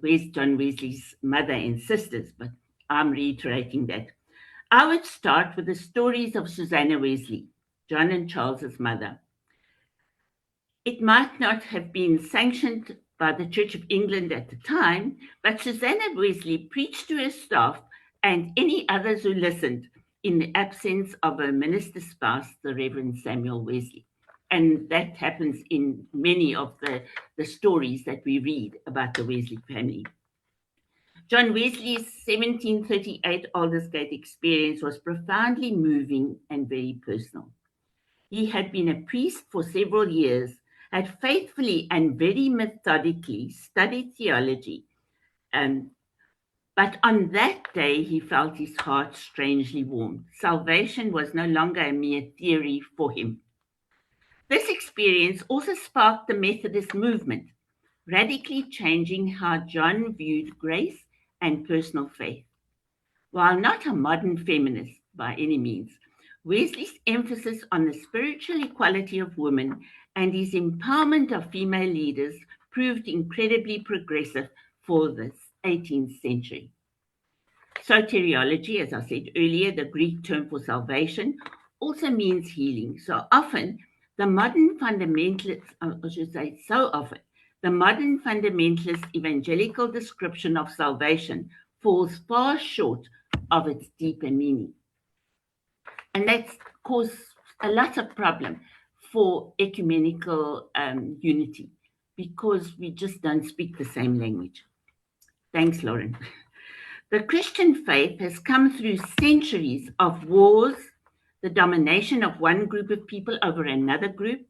Speaker 3: where's John Wesley's mother and sisters, but I'm reiterating that. I would start with the stories of Susanna Wesley, John and Charles's mother. It might not have been sanctioned by the Church of England at the time, but Susanna Wesley preached to her staff and any others who listened in the absence of her minister spouse, the Reverend Samuel Wesley. And that happens in many of the stories that we read about the Wesley family. John Wesley's 1738 Aldersgate experience was profoundly moving and very personal. He had been a priest for several years, had faithfully and very methodically studied theology, but on that day he felt his heart strangely warmed. Salvation was no longer a mere theory for him. This experience also sparked the Methodist movement, radically changing how John viewed grace and personal faith. While not a modern feminist by any means, Wesley's emphasis on the spiritual equality of women and his empowerment of female leaders proved incredibly progressive for the 18th century. Soteriology, as I said earlier, the Greek term for salvation, also means healing. So often, the modern fundamentalist, the modern fundamentalist evangelical description of salvation falls far short of its deeper meaning. And that's caused a lot of problem for ecumenical unity because we just don't speak the same language. Thanks, Lauren. The Christian faith has come through centuries of wars, the domination of one group of people over another group,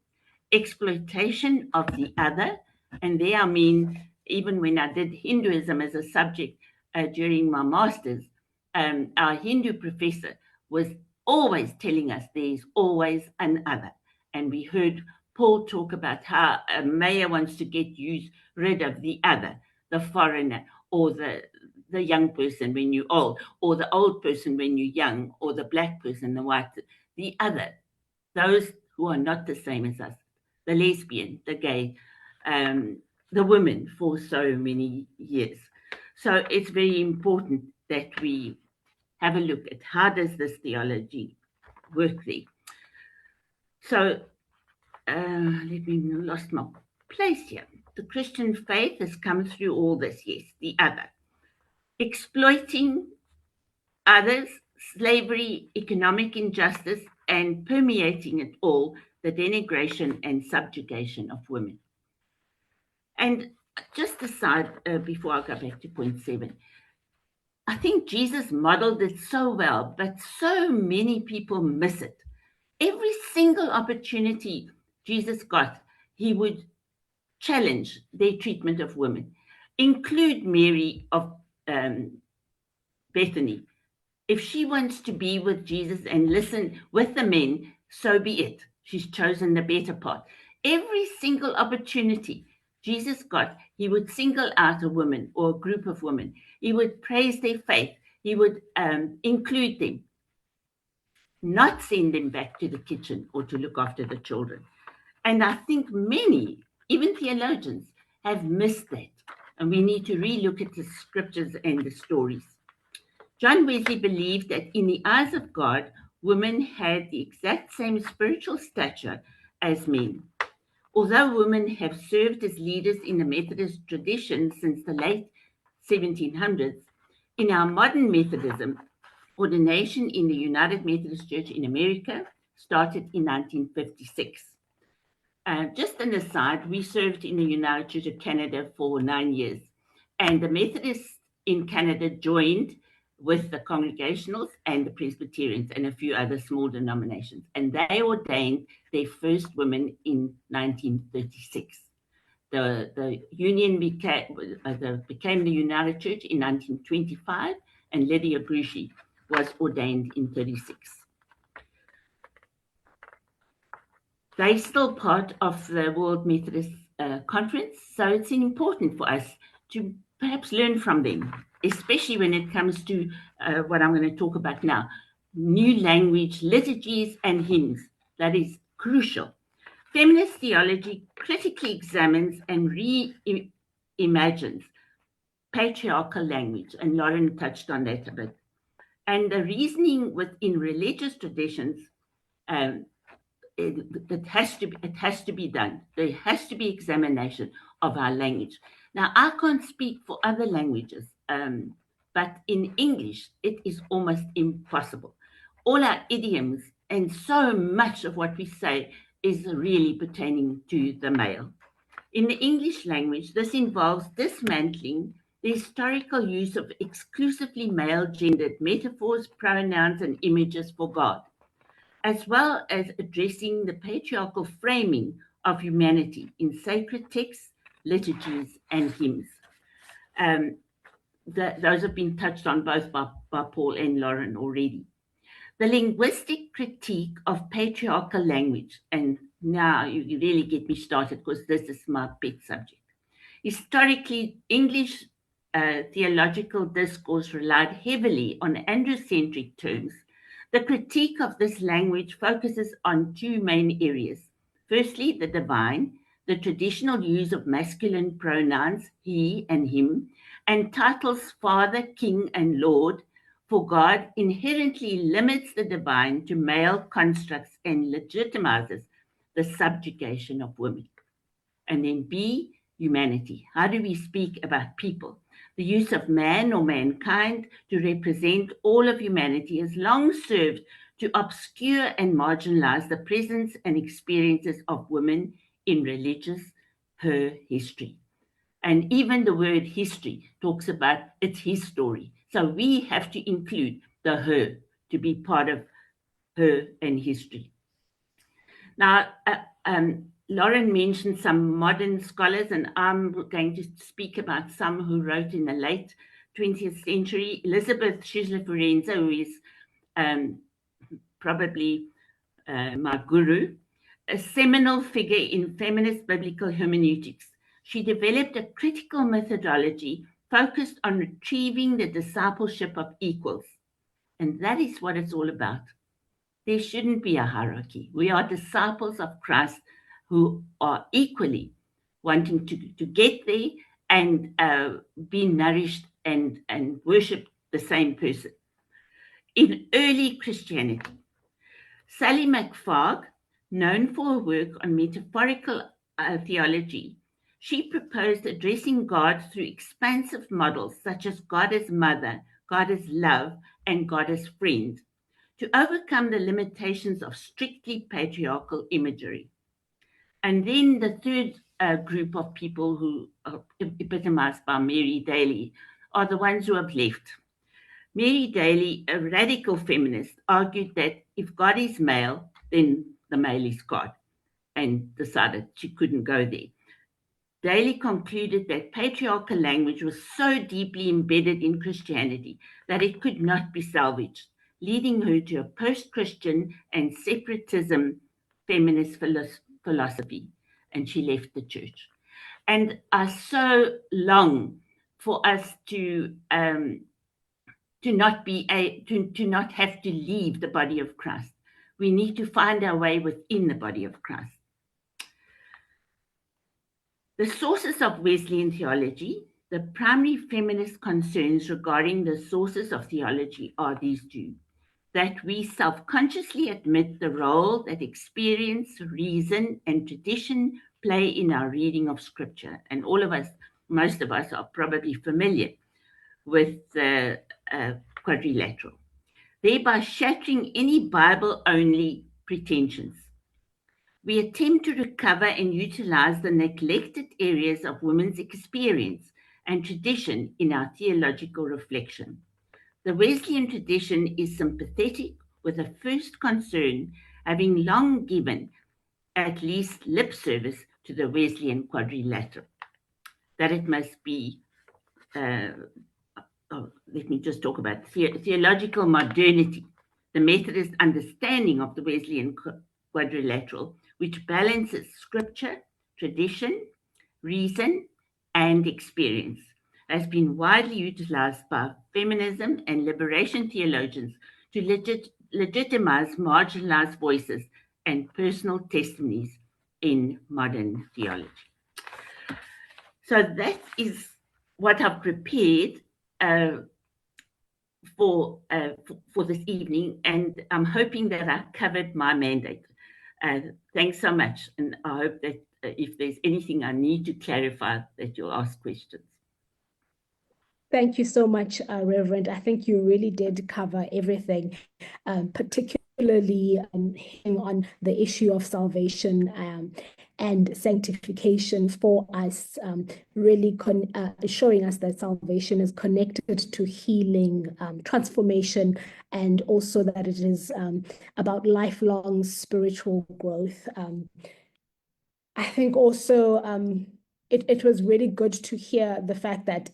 Speaker 3: exploitation of the other. And there I mean, even when I did Hinduism as a subject during my master's, our Hindu professor was always telling us there is always an other. And we heard Paul talk about how a mayor wants to get rid of the other, the foreigner, or the young person when you're old, or the old person when you're young, or the black person, the white, the other, those who are not the same as us, the lesbian, the gay, the women for so many years. So it's very important that we have a look at how does this theology work there. So lost my place here. The Christian faith has come through all this, yes, the other. Exploiting others, slavery, economic injustice, and permeating it all, the denigration and subjugation of women. And just aside, before I go back to point 7, I think Jesus modeled it so well, but so many people miss it. Every single opportunity Jesus got, he would challenge their treatment of women, include Mary of Bethany. If she wants to be with Jesus and listen with the men, so be it. She's chosen the better part. Every single opportunity Jesus got, he would single out a woman or a group of women. He would praise their faith. He would include them, not send them back to the kitchen or to look after the children. And I think many, even theologians, have missed that. And we need to relook at the scriptures and the stories. John Wesley believed that in the eyes of God, women had the exact same spiritual stature as men. Although women have served as leaders in the Methodist tradition since the late 1700s, in our modern Methodism, ordination in the United Methodist Church in America started in 1956. Just an aside, we served in the United Church of Canada for 9 years, and the Methodists in Canada joined with the Congregationals and the Presbyterians and a few other small denominations. And they ordained their first women in 1936. The union became the United Church in 1925, and Lydia Grushi was ordained in 36. They're still part of the World Methodist Conference, so it's important for us to perhaps learn from them, especially when it comes to what I'm going to talk about now, new language, liturgies, and hymns. That is crucial. Feminist theology critically examines and reimagines patriarchal language, and Lauren touched on that a bit. And the reasoning within religious traditions, it has to be done. There has to be examination of our language. Now, I can't speak for other languages, but in English, it is almost impossible. All our idioms and so much of what we say is really pertaining to the male. In the English language, this involves dismantling the historical use of exclusively male-gendered metaphors, pronouns, and images for God, as well as addressing the patriarchal framing of humanity in sacred texts, liturgies, and hymns. Those have been touched on both by Paul and Lauren already. The linguistic critique of patriarchal language, and now you really get me started because this is my pet subject. Historically, English theological discourse relied heavily on androcentric terms. The critique of this language focuses on two main areas. Firstly, the divine, the traditional use of masculine pronouns, he and him, and titles Father, King, and Lord, for God inherently limits the divine to male constructs and legitimizes the subjugation of women. And then B, humanity. How do we speak about people? The use of man or mankind to represent all of humanity has long served to obscure and marginalize the presence and experiences of women in religious her history. And even the word history talks about it's his story. So we have to include the her to be part of her and history. Now, Lauren mentioned some modern scholars, and I'm going to speak about some who wrote in the late 20th century. Elizabeth Schüssler-Forenza, who is probably my guru, a seminal figure in feminist biblical hermeneutics. She developed a critical methodology focused on retrieving the discipleship of equals. And that is what it's all about. There shouldn't be a hierarchy. We are disciples of Christ who are equally wanting to get there and be nourished and worship the same person. In early Christianity, Sally McFarg, known for her work on metaphorical theology, she proposed addressing God through expansive models such as God as mother, God as love, and God as friend, to overcome the limitations of strictly patriarchal imagery. And then the third group of people who are epitomized by Mary Daly are the ones who have left. Mary Daly, a radical feminist, argued that if God is male, then the male is God, and decided she couldn't go there. Daly concluded that patriarchal language was so deeply embedded in Christianity that it could not be salvaged, leading her to a post-Christian and separatism feminist philosophy, and she left the church. And I so long for us to not have to leave the body of Christ. We need to find our way within the body of Christ. The sources of Wesleyan theology, the primary feminist concerns regarding the sources of theology are these two: that we self-consciously admit the role that experience, reason, and tradition play in our reading of Scripture. And all of us, most of us, are probably familiar with the quadrilateral, thereby shattering any Bible-only pretensions. We attempt to recover and utilize the neglected areas of women's experience and tradition in our theological reflection. The Wesleyan tradition is sympathetic with a first concern, having long given at least lip service to the Wesleyan quadrilateral, that it must be, let me just talk about theological modernity, the Methodist understanding of the Wesleyan quadrilateral, which balances scripture, tradition, reason, and experience, has been widely utilized by feminism and liberation theologians to legitimize marginalized voices and personal testimonies in modern theology. So that is what I've prepared for this evening, and I'm hoping that I covered my mandate. Thanks so much, and I hope that if there's anything I need to clarify, that you'll ask questions.
Speaker 1: Thank you so much, Reverend. I think you really did cover everything, particularly on the issue of salvation and sanctification for us, really showing us that salvation is connected to healing, transformation, and also that it is about lifelong spiritual growth. I think also it was really good to hear the fact that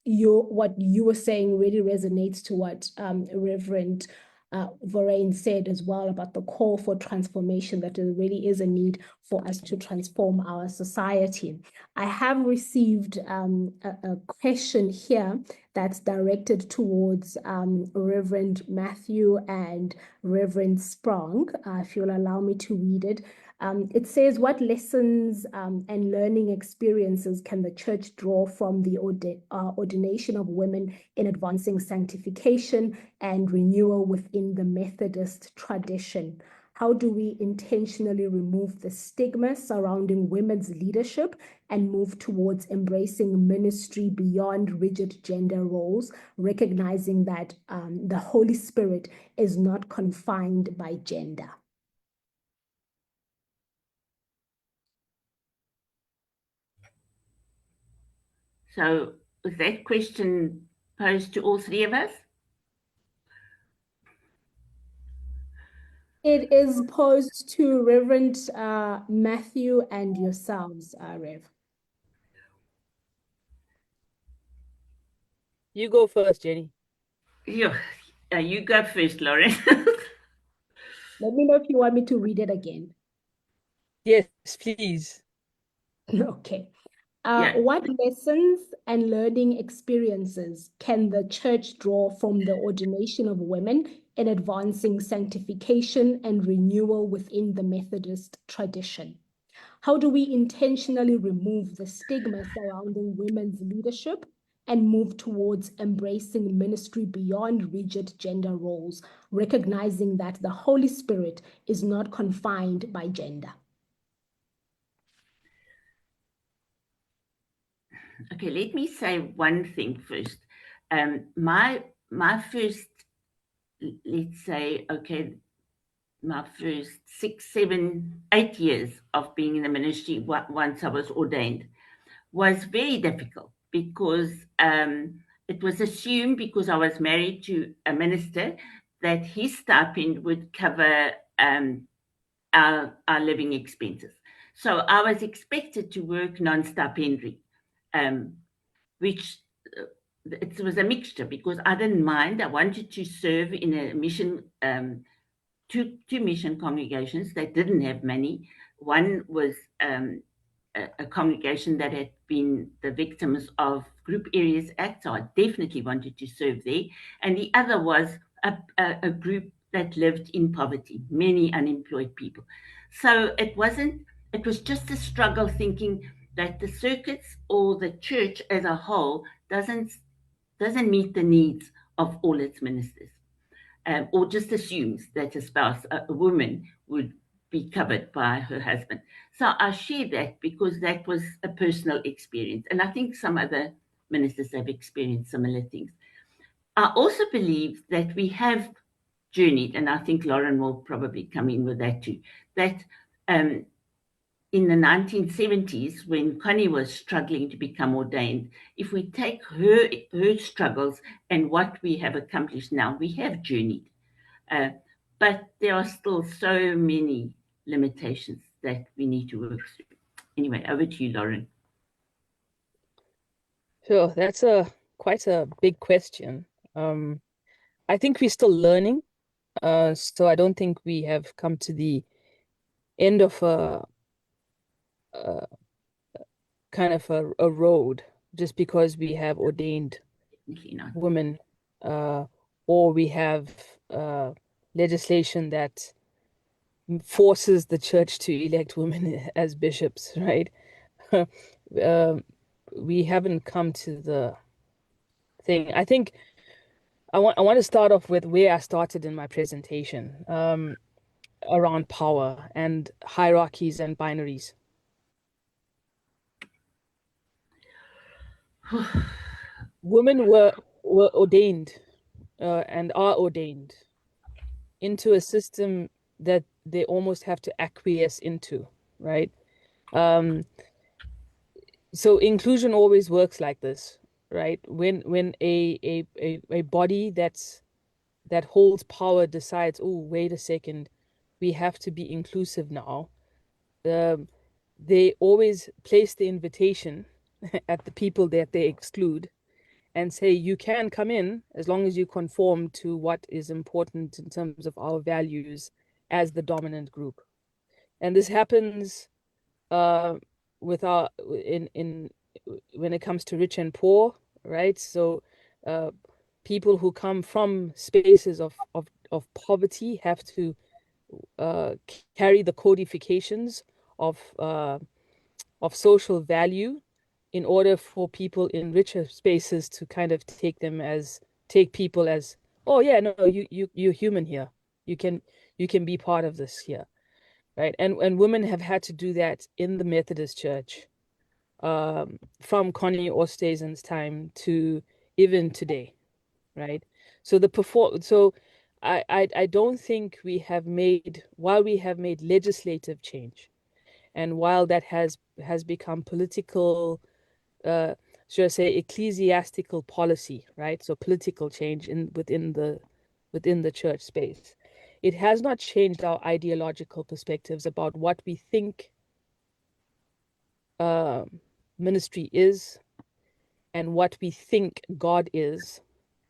Speaker 1: what you were saying really resonates to what Reverend Verryn said as well about the call for transformation, that there really is a need for us to transform our society. I have received a question here that's directed towards Reverend Matthew and Reverend Sprong. If you'll allow me to read it. It says, what lessons and learning experiences can the church draw from the ordination of women in advancing sanctification and renewal within the Methodist tradition? How do we intentionally remove the stigma surrounding women's leadership and move towards embracing ministry beyond rigid gender roles, recognizing that the Holy Spirit is not confined by gender?
Speaker 3: So was that question posed to all three of us?
Speaker 1: It is posed to Reverend Matthew and yourselves, Rev.
Speaker 2: You go first, Jenny.
Speaker 3: You go first, Lauren.
Speaker 1: Let me know if you want me to read it again.
Speaker 2: Yes, please.
Speaker 1: Okay.
Speaker 3: Yeah.
Speaker 1: What lessons and learning experiences can the church draw from the ordination of women in advancing sanctification and renewal within the Methodist tradition? How do we intentionally remove the stigma surrounding women's leadership and move towards embracing ministry beyond rigid gender roles, recognizing that the Holy Spirit is not confined by gender?
Speaker 3: Okay, let me say one thing first. My first, let's say, okay, my first 6, 7, 8 years of being in the ministry once I was ordained was very difficult because it was assumed, because I was married to a minister, that his stipend would cover our living expenses. So I was expected to work non-stipendiary, which it was a mixture because I didn't mind. I wanted to serve in a mission, two mission congregations that didn't have money. One was a congregation that had been the victims of Group Areas Act, so I definitely wanted to serve there. And the other was a group that lived in poverty, many unemployed people. So it was just a struggle thinking that the circuits or the church as a whole doesn't meet the needs of all its ministers, or just assumes that a spouse, a woman, would be covered by her husband. So I share that because that was a personal experience, and I think some other ministers have experienced similar things. I also believe that we have journeyed, and I think Lauren will probably come in with that too, that in the 1970s, when Connie was struggling to become ordained, if we take her struggles and what we have accomplished now, we have journeyed. But there are still so many limitations that we need to work through. Anyway, over to you, Lauren.
Speaker 2: Sure, that's quite a big question. I think we're still learning, so I don't think we have come to the end of a kind of a road just because we have ordained women, or we have legislation that forces the church to elect women as bishops, right? we haven't come to the thing. I think I want to start off with where I started in my presentation, around power and hierarchies and binaries. Women were ordained and are ordained into a system that they almost have to acquiesce into, right? So inclusion always works like this, right? When a body that holds power decides, oh, wait a second, we have to be inclusive now, they always place the invitation at the people that they exclude and say, you can come in as long as you conform to what is important in terms of our values as the dominant group. And this happens with our when it comes to rich and poor, right? So people who come from spaces of poverty have to carry the codifications of social value in order for people in richer spaces to kind of take people as, oh yeah, no, you're human here. You can be part of this here, right? And women have had to do that in the Methodist Church from Connie Oosthuizen's time to even today, right? So I don't think we have made, while we have made legislative change, and while that has become political, should I say, ecclesiastical policy, right? So political change within the church space, it has not changed our ideological perspectives about what we think ministry is, and what we think God is,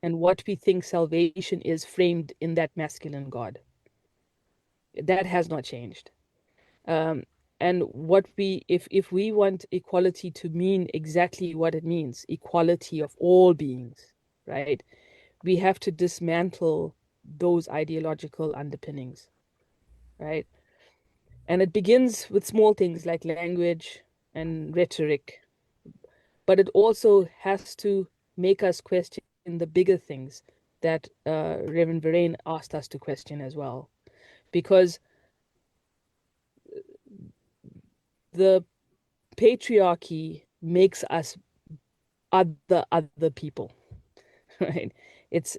Speaker 2: and what we think salvation is framed in that masculine God. That has not changed. And if we want equality to mean exactly what it means, equality of all beings, right? We have to dismantle those ideological underpinnings, right? And it begins with small things like language and rhetoric, but it also has to make us question the bigger things that Reverend Verryn asked us to question as well, because the patriarchy makes us other people, right? It's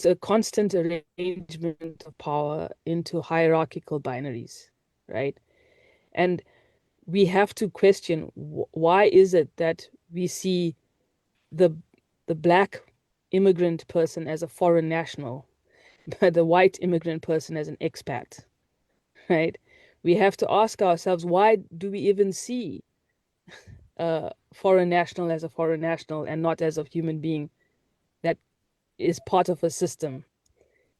Speaker 2: a constant arrangement of power into hierarchical binaries, right? And we have to question, why is it that we see the black immigrant person as a foreign national, but the white immigrant person as an expat, right? We have to ask ourselves, why do we even see a foreign national as a foreign national and not as a human being that is part of a system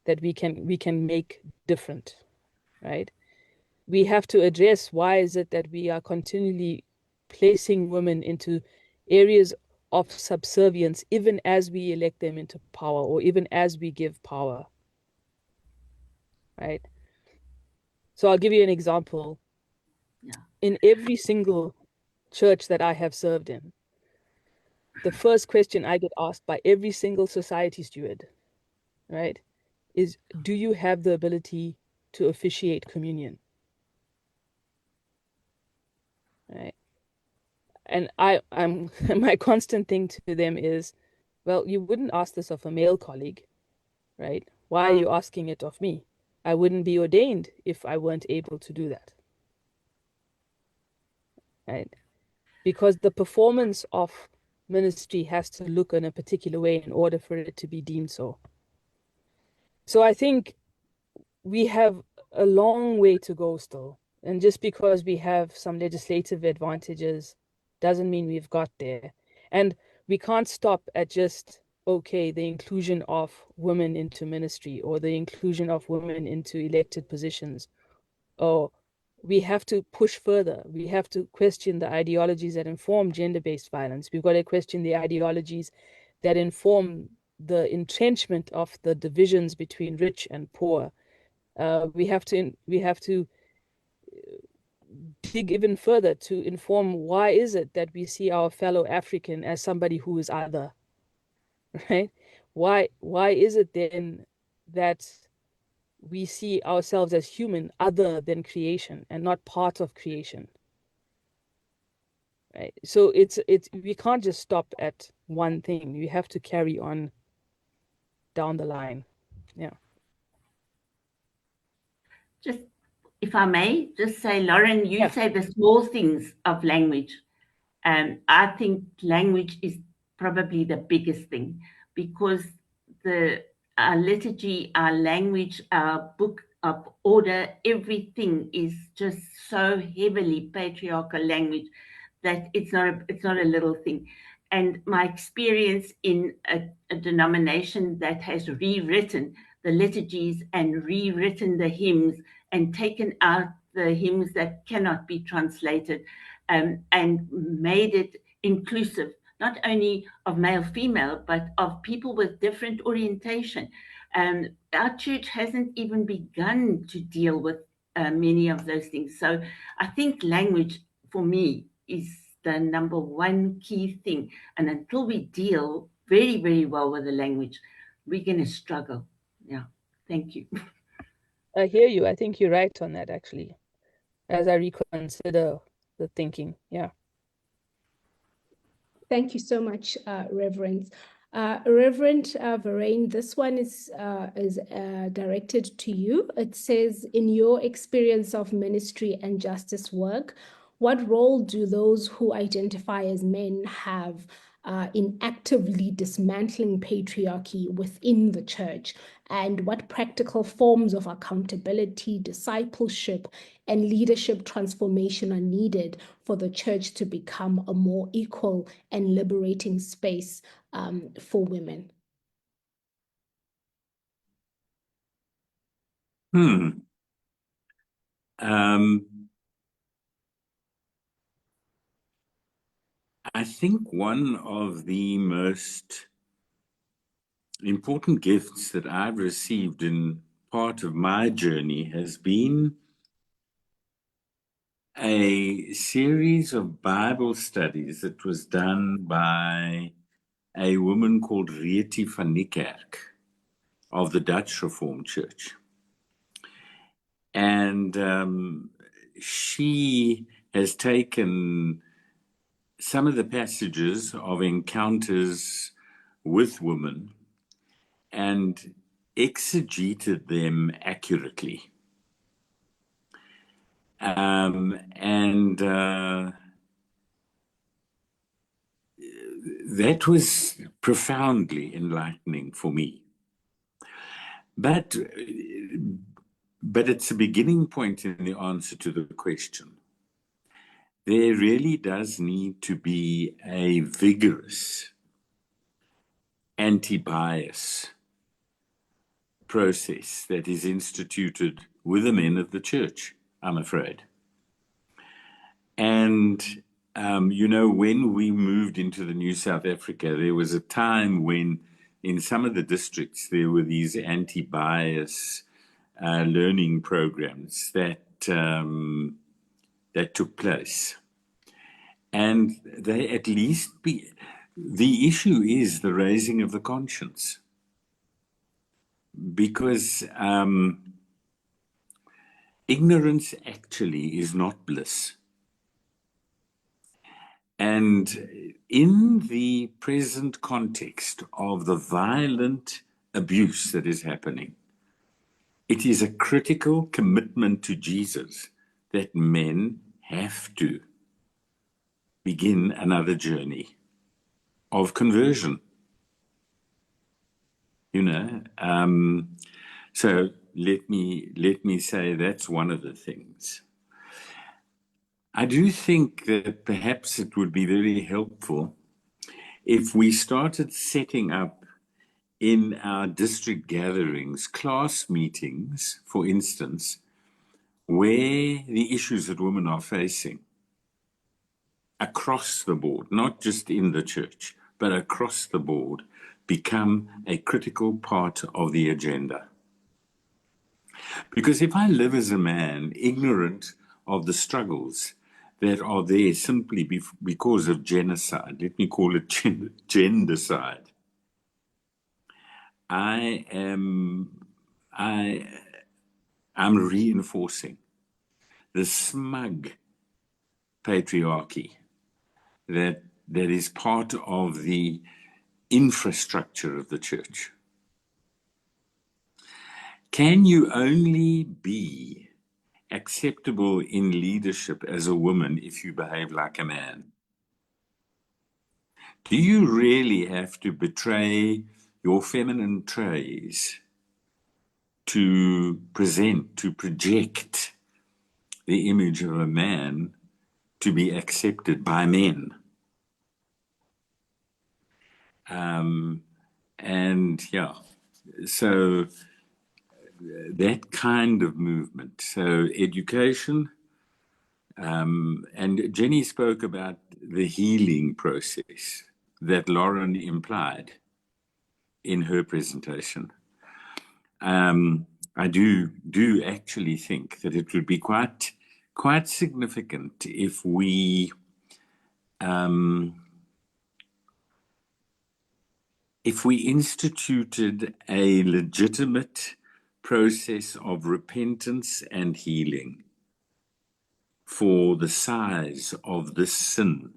Speaker 2: that we can make different, right? We have to address, why is it that we are continually placing women into areas of subservience even as we elect them into power, or even as we give power, right? So I'll give you an example.
Speaker 3: Yeah.
Speaker 2: In every single church that I have served in, the first question I get asked by every single society steward, right, is, do you have the ability to officiate communion? Right? And I'm my constant thing to them is, well, you wouldn't ask this of a male colleague, right? Why are you asking it of me? I wouldn't be ordained if I weren't able to do that, right? Because the performance of ministry has to look in a particular way in order for it to be deemed so. So I think we have a long way to go still. And just because we have some legislative advantages doesn't mean we've got there. And we can't stop at just, okay, the inclusion of women into ministry, or the inclusion of women into elected positions. Or we have to push further. We have to question the ideologies that inform gender-based violence. We've got to question the ideologies that inform the entrenchment of the divisions between rich and poor. We have to dig even further to inform why is it that we see our fellow African as somebody who is other, right? Why is it then that we see ourselves as human other than creation and not part of creation? Right? So it's we can't just stop at one thing. We have to carry on down the line. Yeah.
Speaker 3: Just, if I may, just say, Lauren, you
Speaker 2: Yeah.
Speaker 3: say the small things of language. I think language is probably the biggest thing, because our liturgy, our language, our book of order, everything is just so heavily patriarchal language that it's not a little thing. And my experience in a denomination that has rewritten the liturgies and rewritten the hymns and taken out the hymns that cannot be translated, and made it inclusive, not only of male, female, but of people with different orientation. Our church hasn't even begun to deal with many of those things. So I think language, for me, is the number one key thing. And until we deal very, very well with the language, we're going to struggle. Yeah. Thank you.
Speaker 2: I hear you. I think you're right on that, actually, as I reconsider the thinking. Yeah.
Speaker 1: Thank you so much, Reverend. Reverend Verryn, this one is directed to you. It says, in your experience of ministry and justice work, what role do those who identify as men have in actively dismantling patriarchy within the church? And what practical forms of accountability, discipleship, and leadership transformation are needed for the church to become a more equal and liberating space for women?
Speaker 5: I think one of the most important gifts that I've received in part of my journey has been a series of Bible studies that was done by a woman called Rieti van Niekerk of the Dutch Reformed Church. And she has taken some of the passages of encounters with women and exegeted them accurately. That was profoundly enlightening for me. But it's a beginning point in the answer to the question. There really does need to be a vigorous anti-bias process that is instituted with the men of the church, I'm afraid. And, when we moved into the New South Africa, there was a time when in some of the districts there were these anti-bias learning programs that took place. And they at least the issue is the raising of the conscience. Because ignorance actually is not bliss. And in the present context of the violent abuse that is happening, it is a critical commitment to Jesus that men have to begin another journey of conversion. So let me say that's one of the things. I do think that perhaps it would be very helpful if we started setting up in our district gatherings, class meetings, for instance, where the issues that women are facing across the board, not just in the church, but across the board, become a critical part of the agenda. Because if I live as a man ignorant of the struggles that are there simply because of genocide. Let me call it gendercide. I'm reinforcing the smug patriarchy that is part of the infrastructure of the church. Can you only be acceptable in leadership as a woman if you behave like a man? Do you really have to betray your feminine traits to project the image of a man to be accepted by men? So that kind of movement. So education, and Jenny spoke about the healing process that Lauren implied in her presentation. I do actually think that it would be quite significant if we instituted a legitimate process of repentance and healing for the size of this sin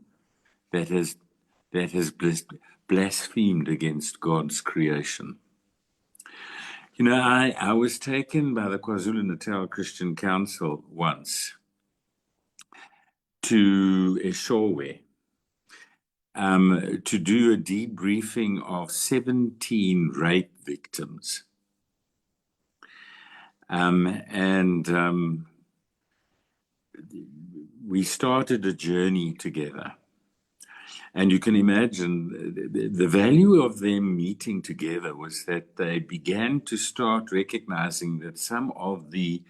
Speaker 5: that has blasphemed against God's creation. You know, I was taken by the KwaZulu-Natal Christian Council once to Eshowe to do a debriefing of 17 rape victims. We started a journey together. And you can imagine the value of them meeting together was that they began to start recognizing that some of the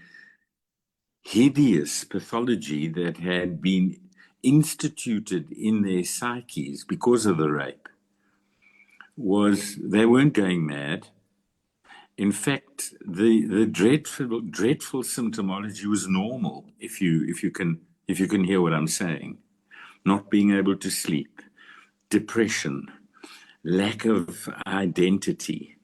Speaker 5: hideous pathology that had been instituted in their psyches because of the rape was they weren't going mad. In fact, the dreadful symptomology was normal, if you can hear what I'm saying. Not being able to sleep, depression, lack of identity,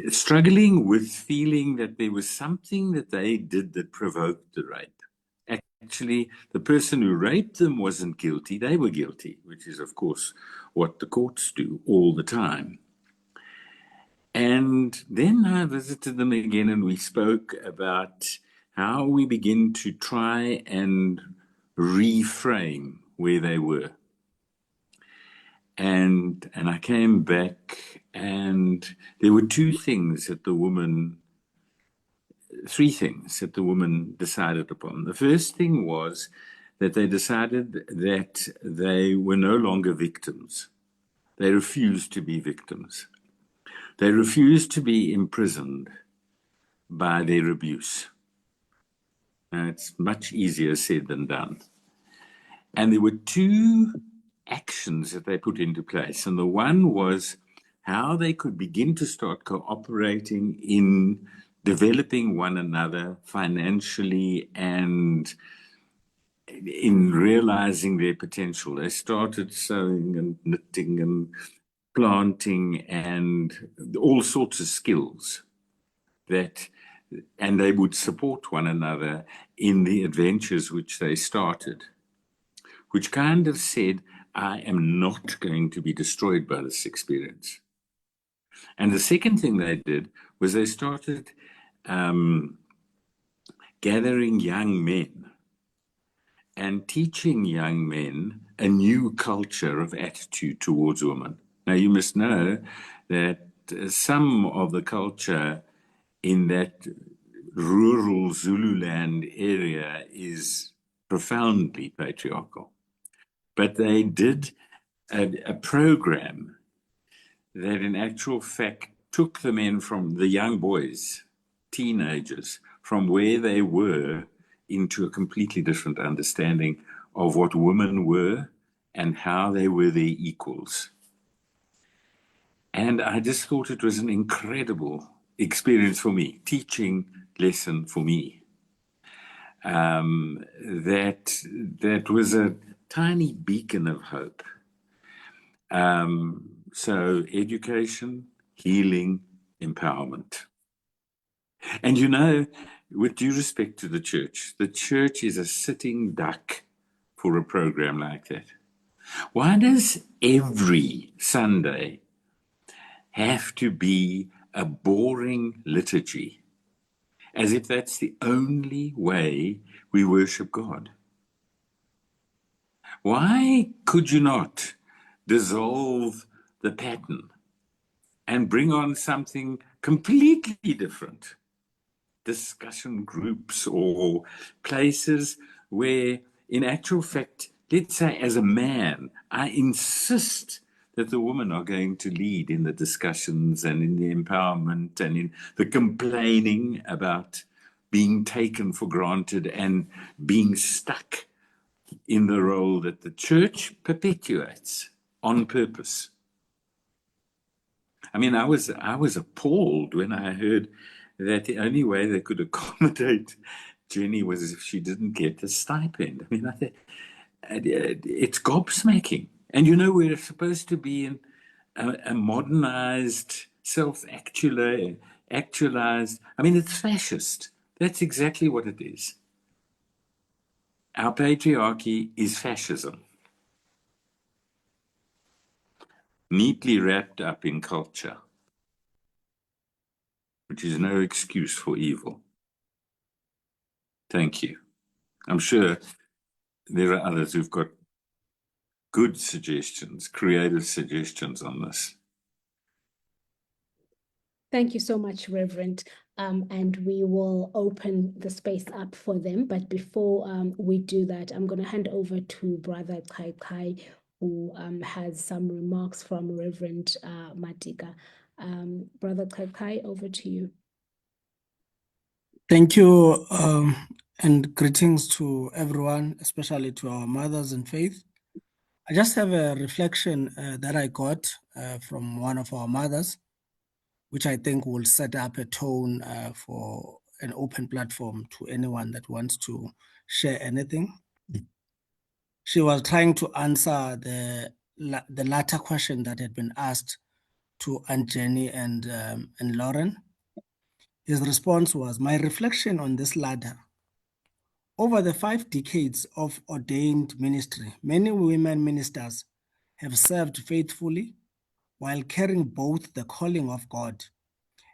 Speaker 5: struggling with feeling that there was something that they did that provoked the rape. Actually, the person who raped them wasn't guilty, they were guilty, which is, of course, what the courts do all the time. And then I visited them again and we spoke about how we begin to try and reframe where they were. And I came back and there were three things that the woman decided upon. The first thing was that they decided that they were no longer victims. They refused to be victims. They refused to be imprisoned by their abuse. Now, it's much easier said than done. And there were two actions that they put into place. And the one was how they could begin to start cooperating in developing one another financially and in realizing their potential. They started sewing and knitting and planting and all sorts of skills and they would support one another in the adventures which they started, which kind of said, I am not going to be destroyed by this experience. And the second thing they did was they started gathering young men and teaching young men a new culture of attitude towards women. Now, you must know that some of the culture in that rural Zululand area is profoundly patriarchal. But they did a program that in actual fact took the men from the young boys, teenagers, from where they were into a completely different understanding of what women were and how they were their equals. And I just thought it was an incredible experience for me, teaching lesson for me. that was a tiny beacon of hope. So education, healing, empowerment. And you know, with due respect to the church is a sitting duck for a program like that. Why does every Sunday have to be a boring liturgy, as if that's the only way we worship God? Why could you not dissolve the pattern and bring on something completely different? Discussion groups or places where, in actual fact, let's say as a man, I insist that the women are going to lead in the discussions and in the empowerment and in the complaining about being taken for granted and being stuck in the role that the church perpetuates on purpose. I mean, I was appalled when I heard that the only way they could accommodate Jenny was if she didn't get a stipend. I mean, it's gobsmacking. And you know, we're supposed to be in a modernized, self-actualized, I mean, it's fascist. That's exactly what it is. Our patriarchy is fascism, neatly wrapped up in culture, which is no excuse for evil. Thank you. I'm sure there are others who've got good suggestions, creative suggestions on this.
Speaker 1: Thank you so much, Reverend. And we will open the space up for them. But before we do that, I'm going to hand over to Brother Kai, who has some remarks from Reverend Madika. Brother Kai, over to you.
Speaker 4: Thank you, and greetings to everyone, especially to our mothers in faith. I just have a reflection that I got from one of our mothers, which I think will set up a tone for an open platform to anyone that wants to share anything. She was trying to answer the latter question that had been asked to Aunt Jenny and Lauren. His response was, my reflection on this ladder. Over the 5 decades of ordained ministry, many women ministers have served faithfully while carrying both the calling of God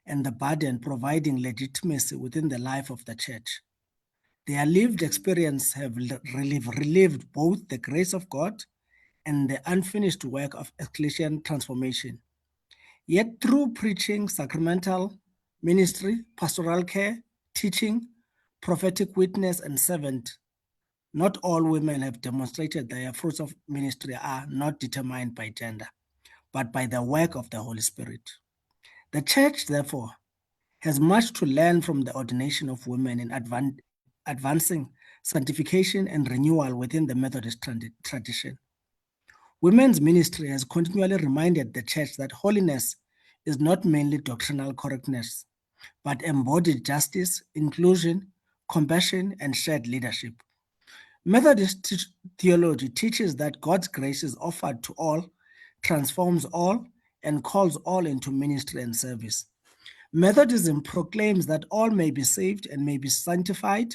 Speaker 4: and the burden providing legitimacy within the life of the church. Their lived experience have relived both the grace of God and the unfinished work of ecclesial transformation. Yet through preaching, sacramental ministry, pastoral care, teaching, prophetic witness, and servant, not all women have demonstrated their fruits of ministry are not determined by gender, but by the work of the Holy Spirit. The church, therefore, has much to learn from the ordination of women in advancing sanctification and renewal within the Methodist tradition. Women's ministry has continually reminded the church that holiness is not mainly doctrinal correctness, but embodied justice, inclusion, compassion, and shared leadership. Methodist theology teaches that God's grace is offered to all, transforms all, and calls all into ministry and service. Methodism proclaims that all may be saved and may be sanctified.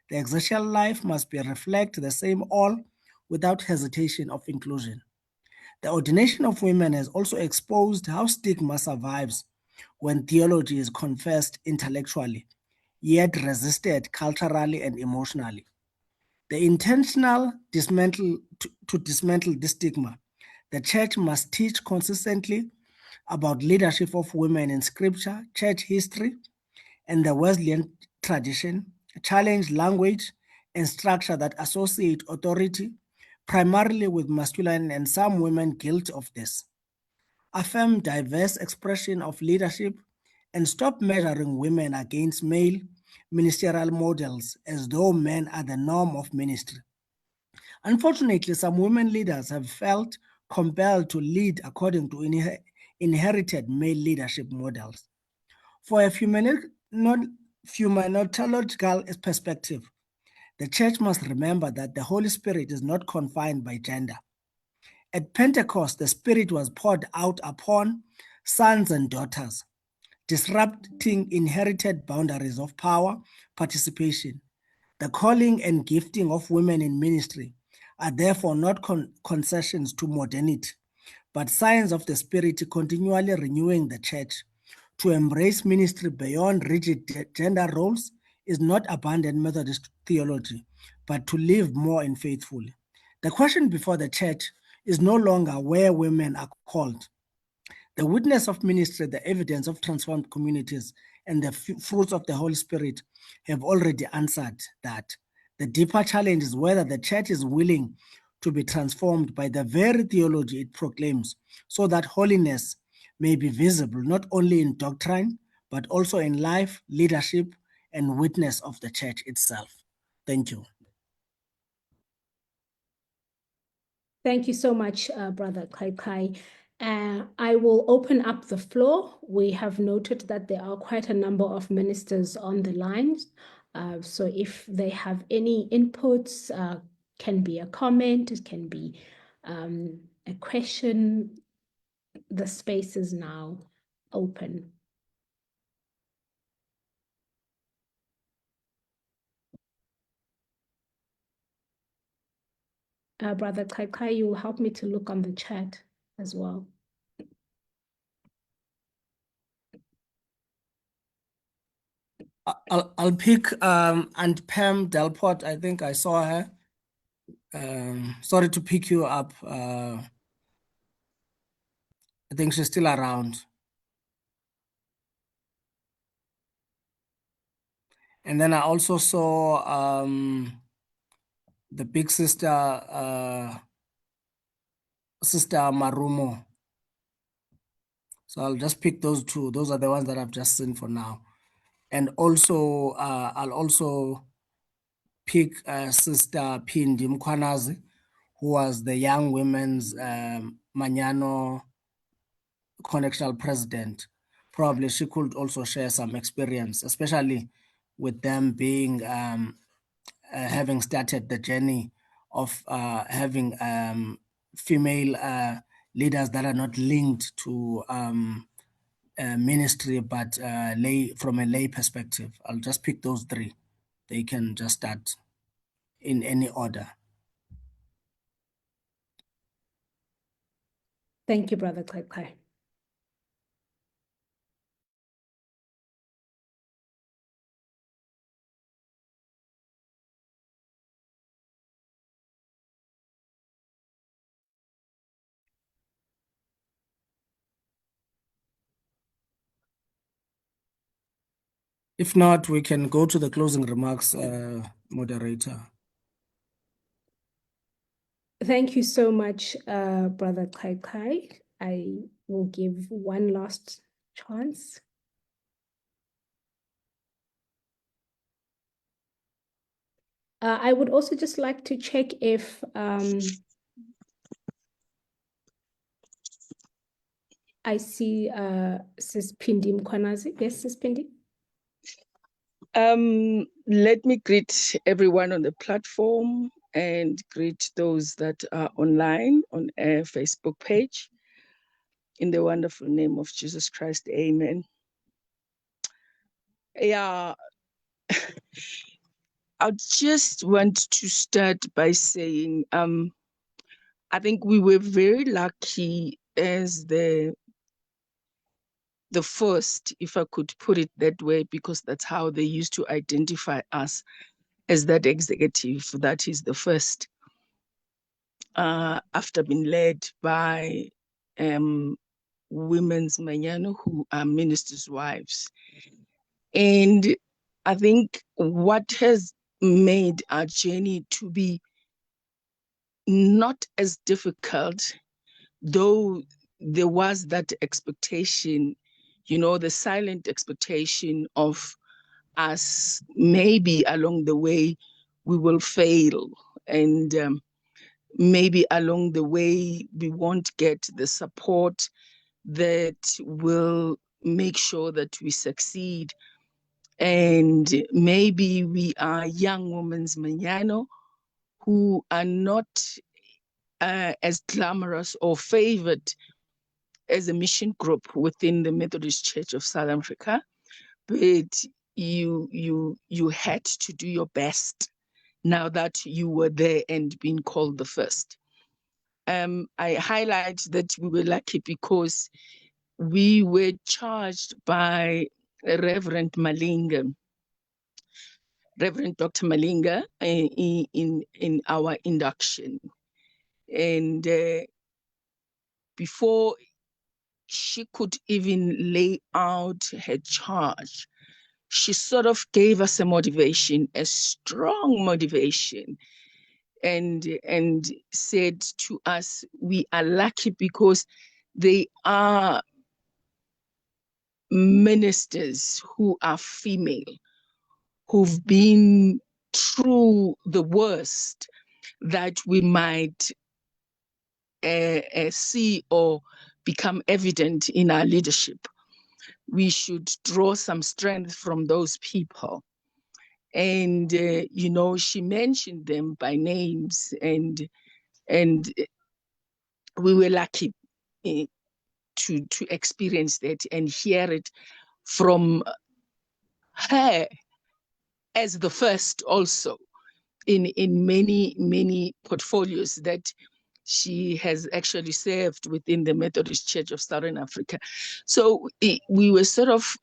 Speaker 4: The ecclesial life must reflect the same all without hesitation of inclusion. The ordination of women has also exposed how stigma survives when theology is confessed intellectually, yet resisted culturally and emotionally. The intentional to dismantle this stigma, the church must teach consistently about leadership of women in scripture, church history, and the Wesleyan tradition, challenge language and structure that associate authority primarily with masculine and some women guilty of this. Affirm diverse expression of leadership and stop measuring women against male ministerial models as though men are the norm of ministry. Unfortunately, some women leaders have felt compelled to lead according to inherited male leadership models. For a phenomenological perspective, the church must remember that the Holy Spirit is not confined by gender. At Pentecost, the Spirit was poured out upon sons and daughters, disrupting inherited boundaries of power, participation. The calling and gifting of women in ministry are therefore not concessions to modernity, but signs of the Spirit continually renewing the church. To embrace ministry beyond rigid gender roles is not abandon Methodist theology, but to live more in faithfully. The question before the church is no longer where women are called. The witness of ministry, the evidence of transformed communities, and the fruits of the Holy Spirit have already answered that. The deeper challenge is whether the church is willing to be transformed by the very theology it proclaims, so that holiness may be visible not only in doctrine, but also in life, leadership, and witness of the church itself. Thank you.
Speaker 1: Thank you so much, Brother Kai. I will open up the floor. We have noted that there are quite a number of ministers on the lines. So if they have any inputs, can be a comment, it can be a question. The space is now open. Brother Kai, you will help me to look on the chat as well.
Speaker 4: I'll pick and Pam Delport. I think I saw her. Sorry to pick you up. I think she's still around. And then I also saw the big sister, Sister Marumo. So I'll just pick those two. Those are the ones that I've just seen for now. And also, I'll also pick Sister Pindi Mkwanazi, who was the Young Women's Manyano Connectional President. Probably she could also share some experience, especially with them being having started the journey of having female leaders that are not linked to ministry, but from a lay perspective. I'll just pick those three. They can just start in any order.
Speaker 1: Thank you, Brother Kai.
Speaker 4: If not, we can go to the closing remarks, moderator.
Speaker 1: Thank you so much, Brother Kai. I will give one last chance. I would also just like to check if I see Sis Pindi Mkwanazi. Yes, Sis Pindi.
Speaker 6: Let me greet everyone on the platform and greet those that are online on our Facebook page. In the wonderful name of Jesus Christ, amen. Yeah, I just want to start by saying, I think we were very lucky as the first, if I could put it that way, because that's how they used to identify us, as that executive that is the first, after being led by women's Manyano who are ministers' wives. And I think what has made our journey to be not as difficult, though there was that expectation, the silent expectation of us maybe along the way we will fail, and maybe along the way we won't get the support that will make sure that we succeed. And maybe we are young women's Manyano who are not as glamorous or favored as a mission group within the Methodist Church of South Africa, but you had to do your best now that you were there and being called the first. I highlight that we were lucky because we were charged by Reverend Malinga, Reverend Dr. Malinga, in our induction. And before she could even lay out her charge, she sort of gave us a motivation, a strong motivation, and said to us, we are lucky because they are ministers who are female, who've been through the worst that we might see or become evident in our leadership. We should draw some strength from those people. And, you know, she mentioned them by names, and we were lucky to experience that and hear it from her as the first also in many portfolios that she has actually served within the Methodist Church of Southern Africa. So we were sort of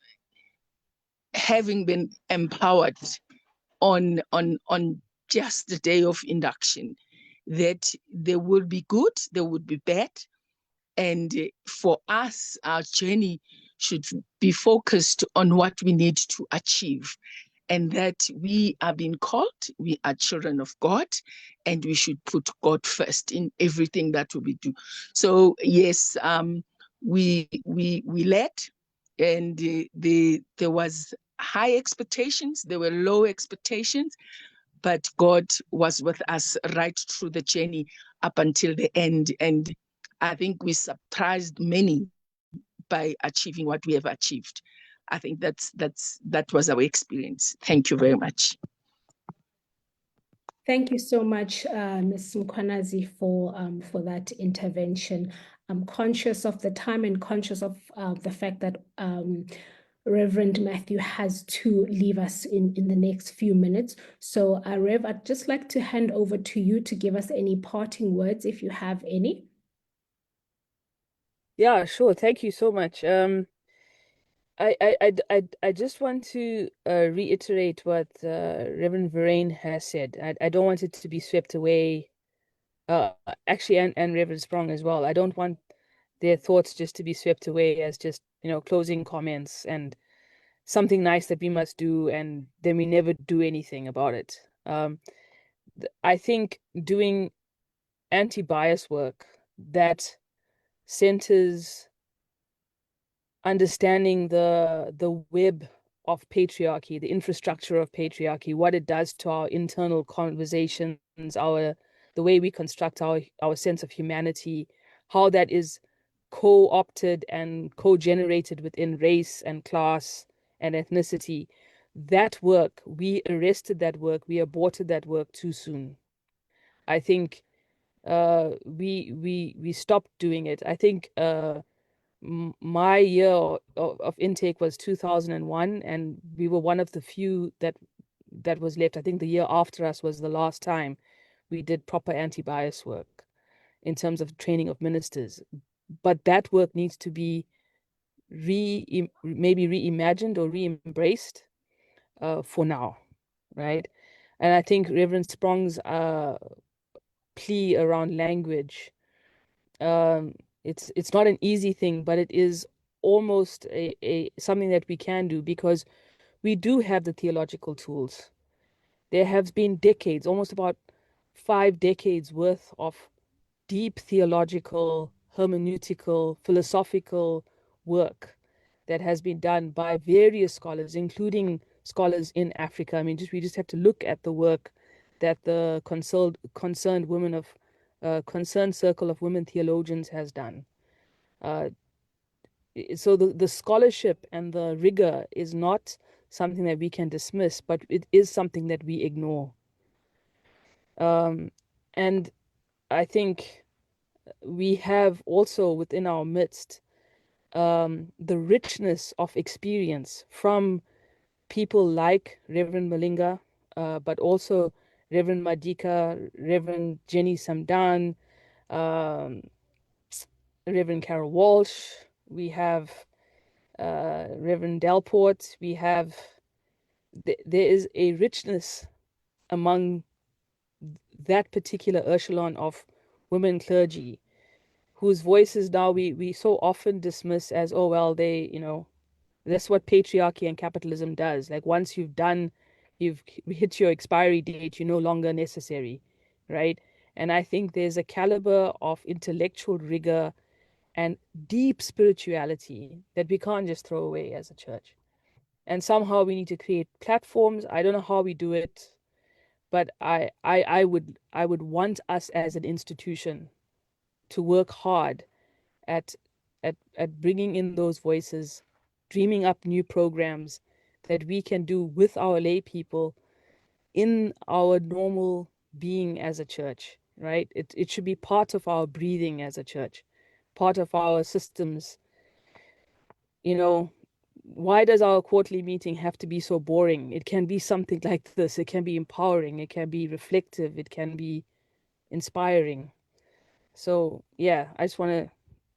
Speaker 6: having been empowered on just the day of induction, that there will be good, there would be bad. And for us, our journey should be focused on what we need to achieve, and that we are being called, we are children of God, and we should put God first in everything that we do. So yes, we led, and there was high expectations, there were low expectations, but God was with us right through the journey up until the end. And I think we surprised many by achieving what we have achieved. I think that was our experience. Thank you very much.
Speaker 1: Thank you so much, Ms. Mkhwanazi, for that intervention. I'm conscious of the time and conscious of the fact that Reverend Matthew has to leave us in the next few minutes. So, Rev, I'd just like to hand over to you to give us any parting words, if you have any.
Speaker 2: Yeah, sure. Thank you so much. I just want to reiterate what Reverend Verryn has said. I don't want it to be swept away. Actually, and Reverend Sprong as well. I don't want their thoughts just to be swept away as just, you know, closing comments and something nice that we must do, and then we never do anything about it. I think doing anti-bias work that centers understanding the web of patriarchy, the infrastructure of patriarchy, what it does to our internal conversations, the way we construct our sense of humanity, how that is co-opted and co-generated within race and class and ethnicity. That work, we arrested that work, we aborted that work too soon. I think we stopped doing it. I think my year of intake was 2001, and we were one of the few that was left. I think the year after us was the last time we did proper anti-bias work in terms of training of ministers. But that work needs to be maybe reimagined or re-embraced for now, right? And I think Reverend Sprong's plea around language, it's not an easy thing, but it is almost a something that we can do, because we do have the theological tools. There have been decades, almost about 5 decades worth of deep theological, hermeneutical, philosophical work that has been done by various scholars, including scholars in Africa. I mean, we just have to look at the work that the concerned women of concerned circle of women theologians has done. So the scholarship and the rigor is not something that we can dismiss, but it is something that we ignore. And I think we have also within our midst the richness of experience from people like Reverend Malinga, but also Reverend Madika, Reverend Jenny Samdan, Reverend Carol Walsh. We have Reverend Delport. We have, there is a richness among that particular echelon of women clergy whose voices now we so often dismiss as, oh, well, they, you know, that's what patriarchy and capitalism does. Like once you've hit your expiry date, you're no longer necessary, right? And I think there's a caliber of intellectual rigor and deep spirituality that we can't just throw away as a church. And somehow we need to create platforms. I don't know how we do it, but I would want us as an institution to work hard at bringing in those voices, dreaming up new programs that we can do with our lay people in our normal being as a church, right? It should be part of our breathing as a church, part of our systems. You know, why does our quarterly meeting have to be so boring? It can be something like this. It can be empowering. It can be reflective. It can be inspiring. So yeah, I just want to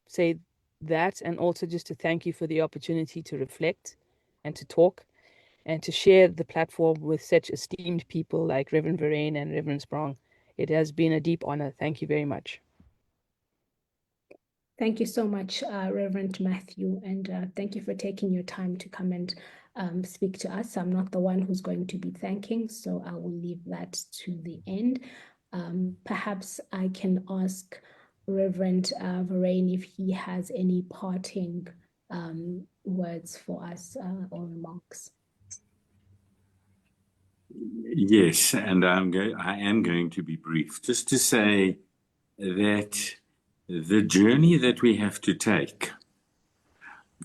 Speaker 2: say that, and also just to thank you for the opportunity to reflect and to talk and to share the platform with such esteemed people like Reverend Verryn and Reverend Sprong. It has been a deep honor. Thank you very much.
Speaker 1: Thank you so much, Reverend Matthew, and thank you for taking your time to come and speak to us. I'm not the one who's going to be thanking, so I will leave that to the end. Perhaps I can ask Reverend Verryn if he has any parting words for us or remarks.
Speaker 5: Yes, and I am going to be brief, just to say that the journey that we have to take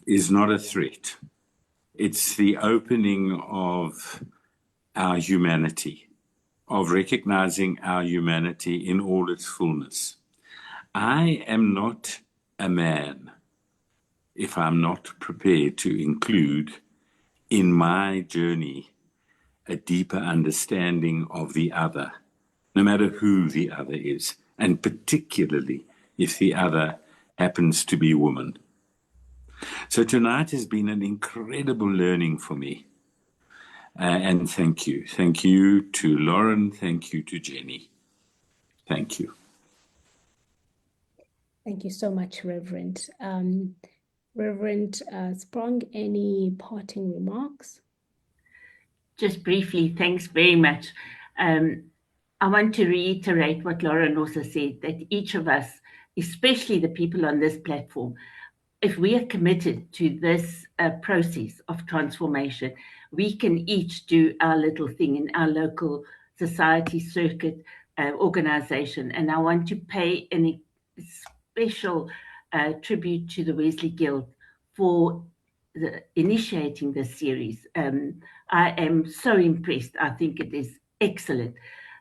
Speaker 5: is not a threat. It's the opening of our humanity, of recognizing our humanity in all its fullness. I am not a man if I'm not prepared to include in my journey a deeper understanding of the other, no matter who the other is, and particularly if the other happens to be woman. So tonight has been an incredible learning for me. And thank you. Thank you to Lauren. Thank you to Jenny. Thank you.
Speaker 1: Thank you so much, Reverend. Reverend Sprong, any parting remarks?
Speaker 3: Just briefly, thanks very much. I want to reiterate what Lauren also said, that each of us, especially the people on this platform, if we are committed to this process of transformation, we can each do our little thing in our local society circuit organization. And I want to pay a special tribute to the Wesley Guild for initiating this series. I am so impressed. I think it is excellent.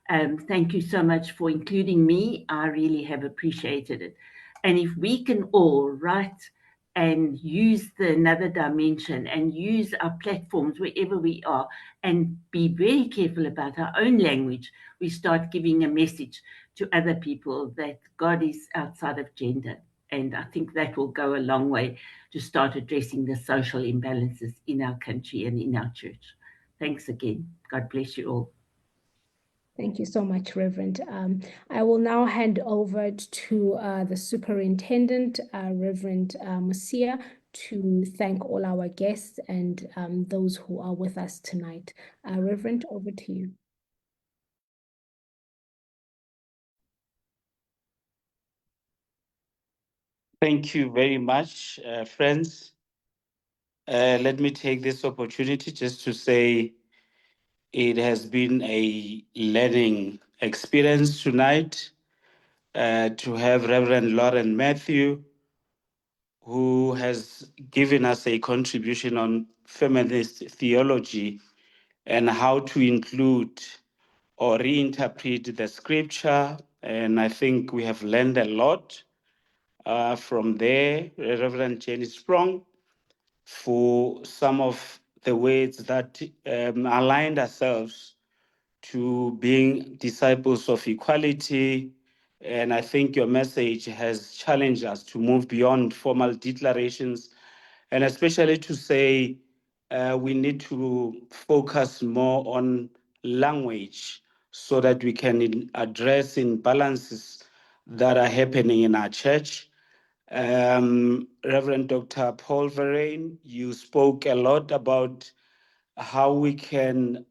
Speaker 3: Thank you so much for including me. I really have appreciated it. And if we can all write and use the another dimension and use our platforms wherever we are and be very careful about our own language, we start giving a message to other people that God is outside of gender. And I think that will go a long way to start addressing the social imbalances in our country and in our church. Thanks again. God bless you all.
Speaker 1: Thank you so much, Reverend. I will now hand over to the superintendent, Reverend Musia, to thank all our guests and those who are with us tonight. Reverend, over to you.
Speaker 7: Thank you very much, friends. Let me take this opportunity just to say it has been a learning experience tonight to have Reverend Lauren Matthew, who has given us a contribution on feminist theology and how to include or reinterpret the scripture. And I think we have learned a lot from there. Reverend Jenny Sprong, for some of the words that aligned ourselves to being disciples of equality. And I think your message has challenged us to move beyond formal declarations, and especially to say we need to focus more on language so that we can address imbalances that are happening in our church. Reverend Dr. Paul Verryn, you spoke a lot about how we can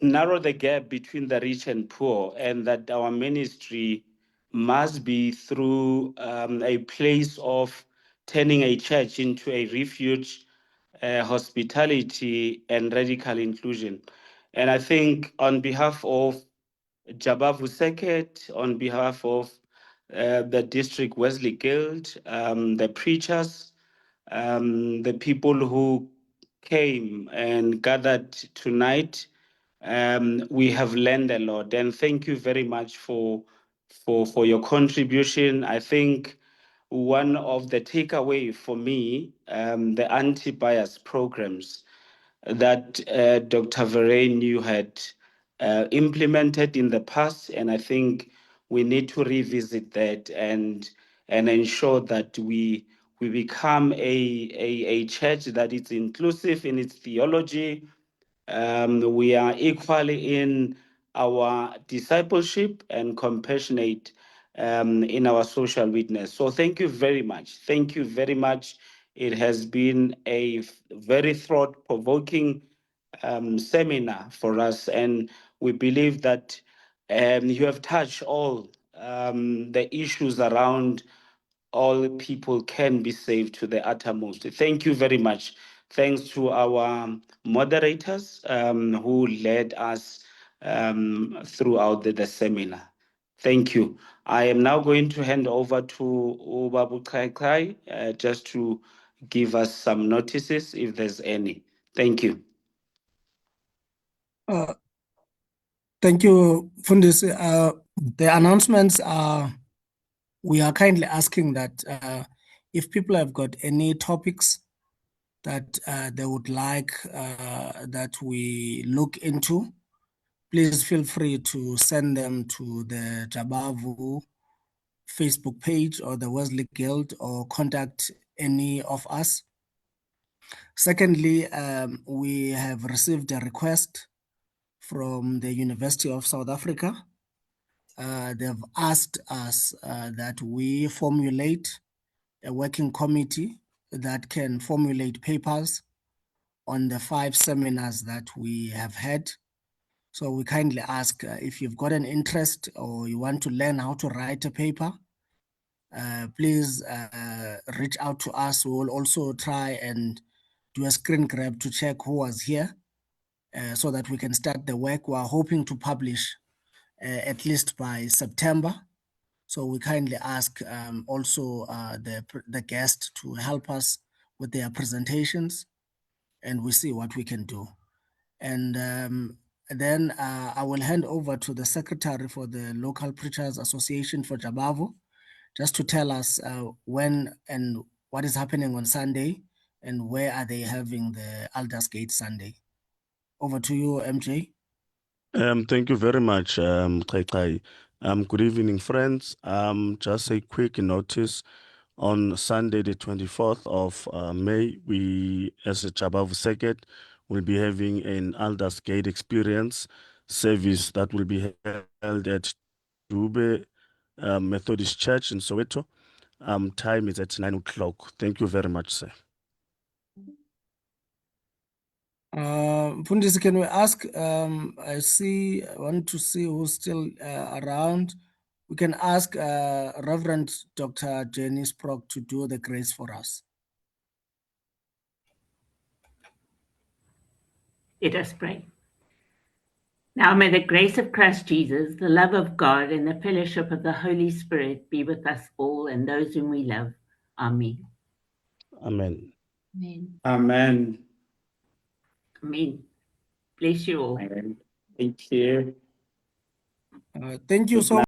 Speaker 7: narrow the gap between the rich and poor, and that our ministry must be through a place of turning a church into a refuge, hospitality, and radical inclusion. And I think on behalf of Jabavu Seket, on behalf of the District Wesley Guild, the preachers, the people who came and gathered tonight, we have learned a lot. And thank you very much for your contribution. I think one of the takeaway for me, the anti-bias programs that Dr. Verryn, you had implemented in the past, and I think we need to revisit that and ensure that we become a church that is inclusive in its theology. We are equally in our discipleship and compassionate in our social witness. So thank you very much. Thank you very much. It has been a very thought-provoking seminar for us, and we believe that you have touched all the issues around all people can be saved to the uttermost. Thank you very much. Thanks to our moderators who led us throughout the seminar. Thank you. I am now going to hand over to Ubabu Kai just to give us some notices if there's any. Thank you.
Speaker 4: Thank you, Fundis. The announcements are, we are kindly asking that if people have got any topics that they would like that we look into, please feel free to send them to the Jabavu Facebook page or the Wesley Guild, or contact any of us. Secondly, we have received a request from the University of South Africa. They've asked us that we formulate a working committee that can formulate papers on the 5 seminars that we have had. So we kindly ask if you've got an interest or you want to learn how to write a paper, please reach out to us. We will also try and do a screen grab to check who was here so that we can start the work. We are hoping to publish at least by September. So we kindly ask also the guest to help us with their presentations, and we see what we can do. And then I will hand over to the secretary for the Local Preachers Association for Jabavu, just to tell us when and what is happening on Sunday and where are they having the Aldersgate Sunday. Over to you, MJ.
Speaker 8: Thank you very much, Kai. Good evening, friends. Just a quick notice. On Sunday, the 24th of May, we, as a Jabavu Seket, will be having an Aldersgate experience service that will be held at Dube Methodist Church in Soweto. Time is at 9 o'clock. Thank you very much, sir.
Speaker 4: Fundis, can we ask, I want to see who's still around. We can ask Reverend Dr. Jenny Sprong to do the grace for us.
Speaker 3: Let us pray. Now may the grace of Christ Jesus, the love of God, and the fellowship of the Holy Spirit be with us all and those whom we love. Amen.
Speaker 8: Amen.
Speaker 1: Amen.
Speaker 7: Amen.
Speaker 3: Amen. Bless you all.
Speaker 7: Thank you.
Speaker 4: Thank you
Speaker 7: Good
Speaker 4: so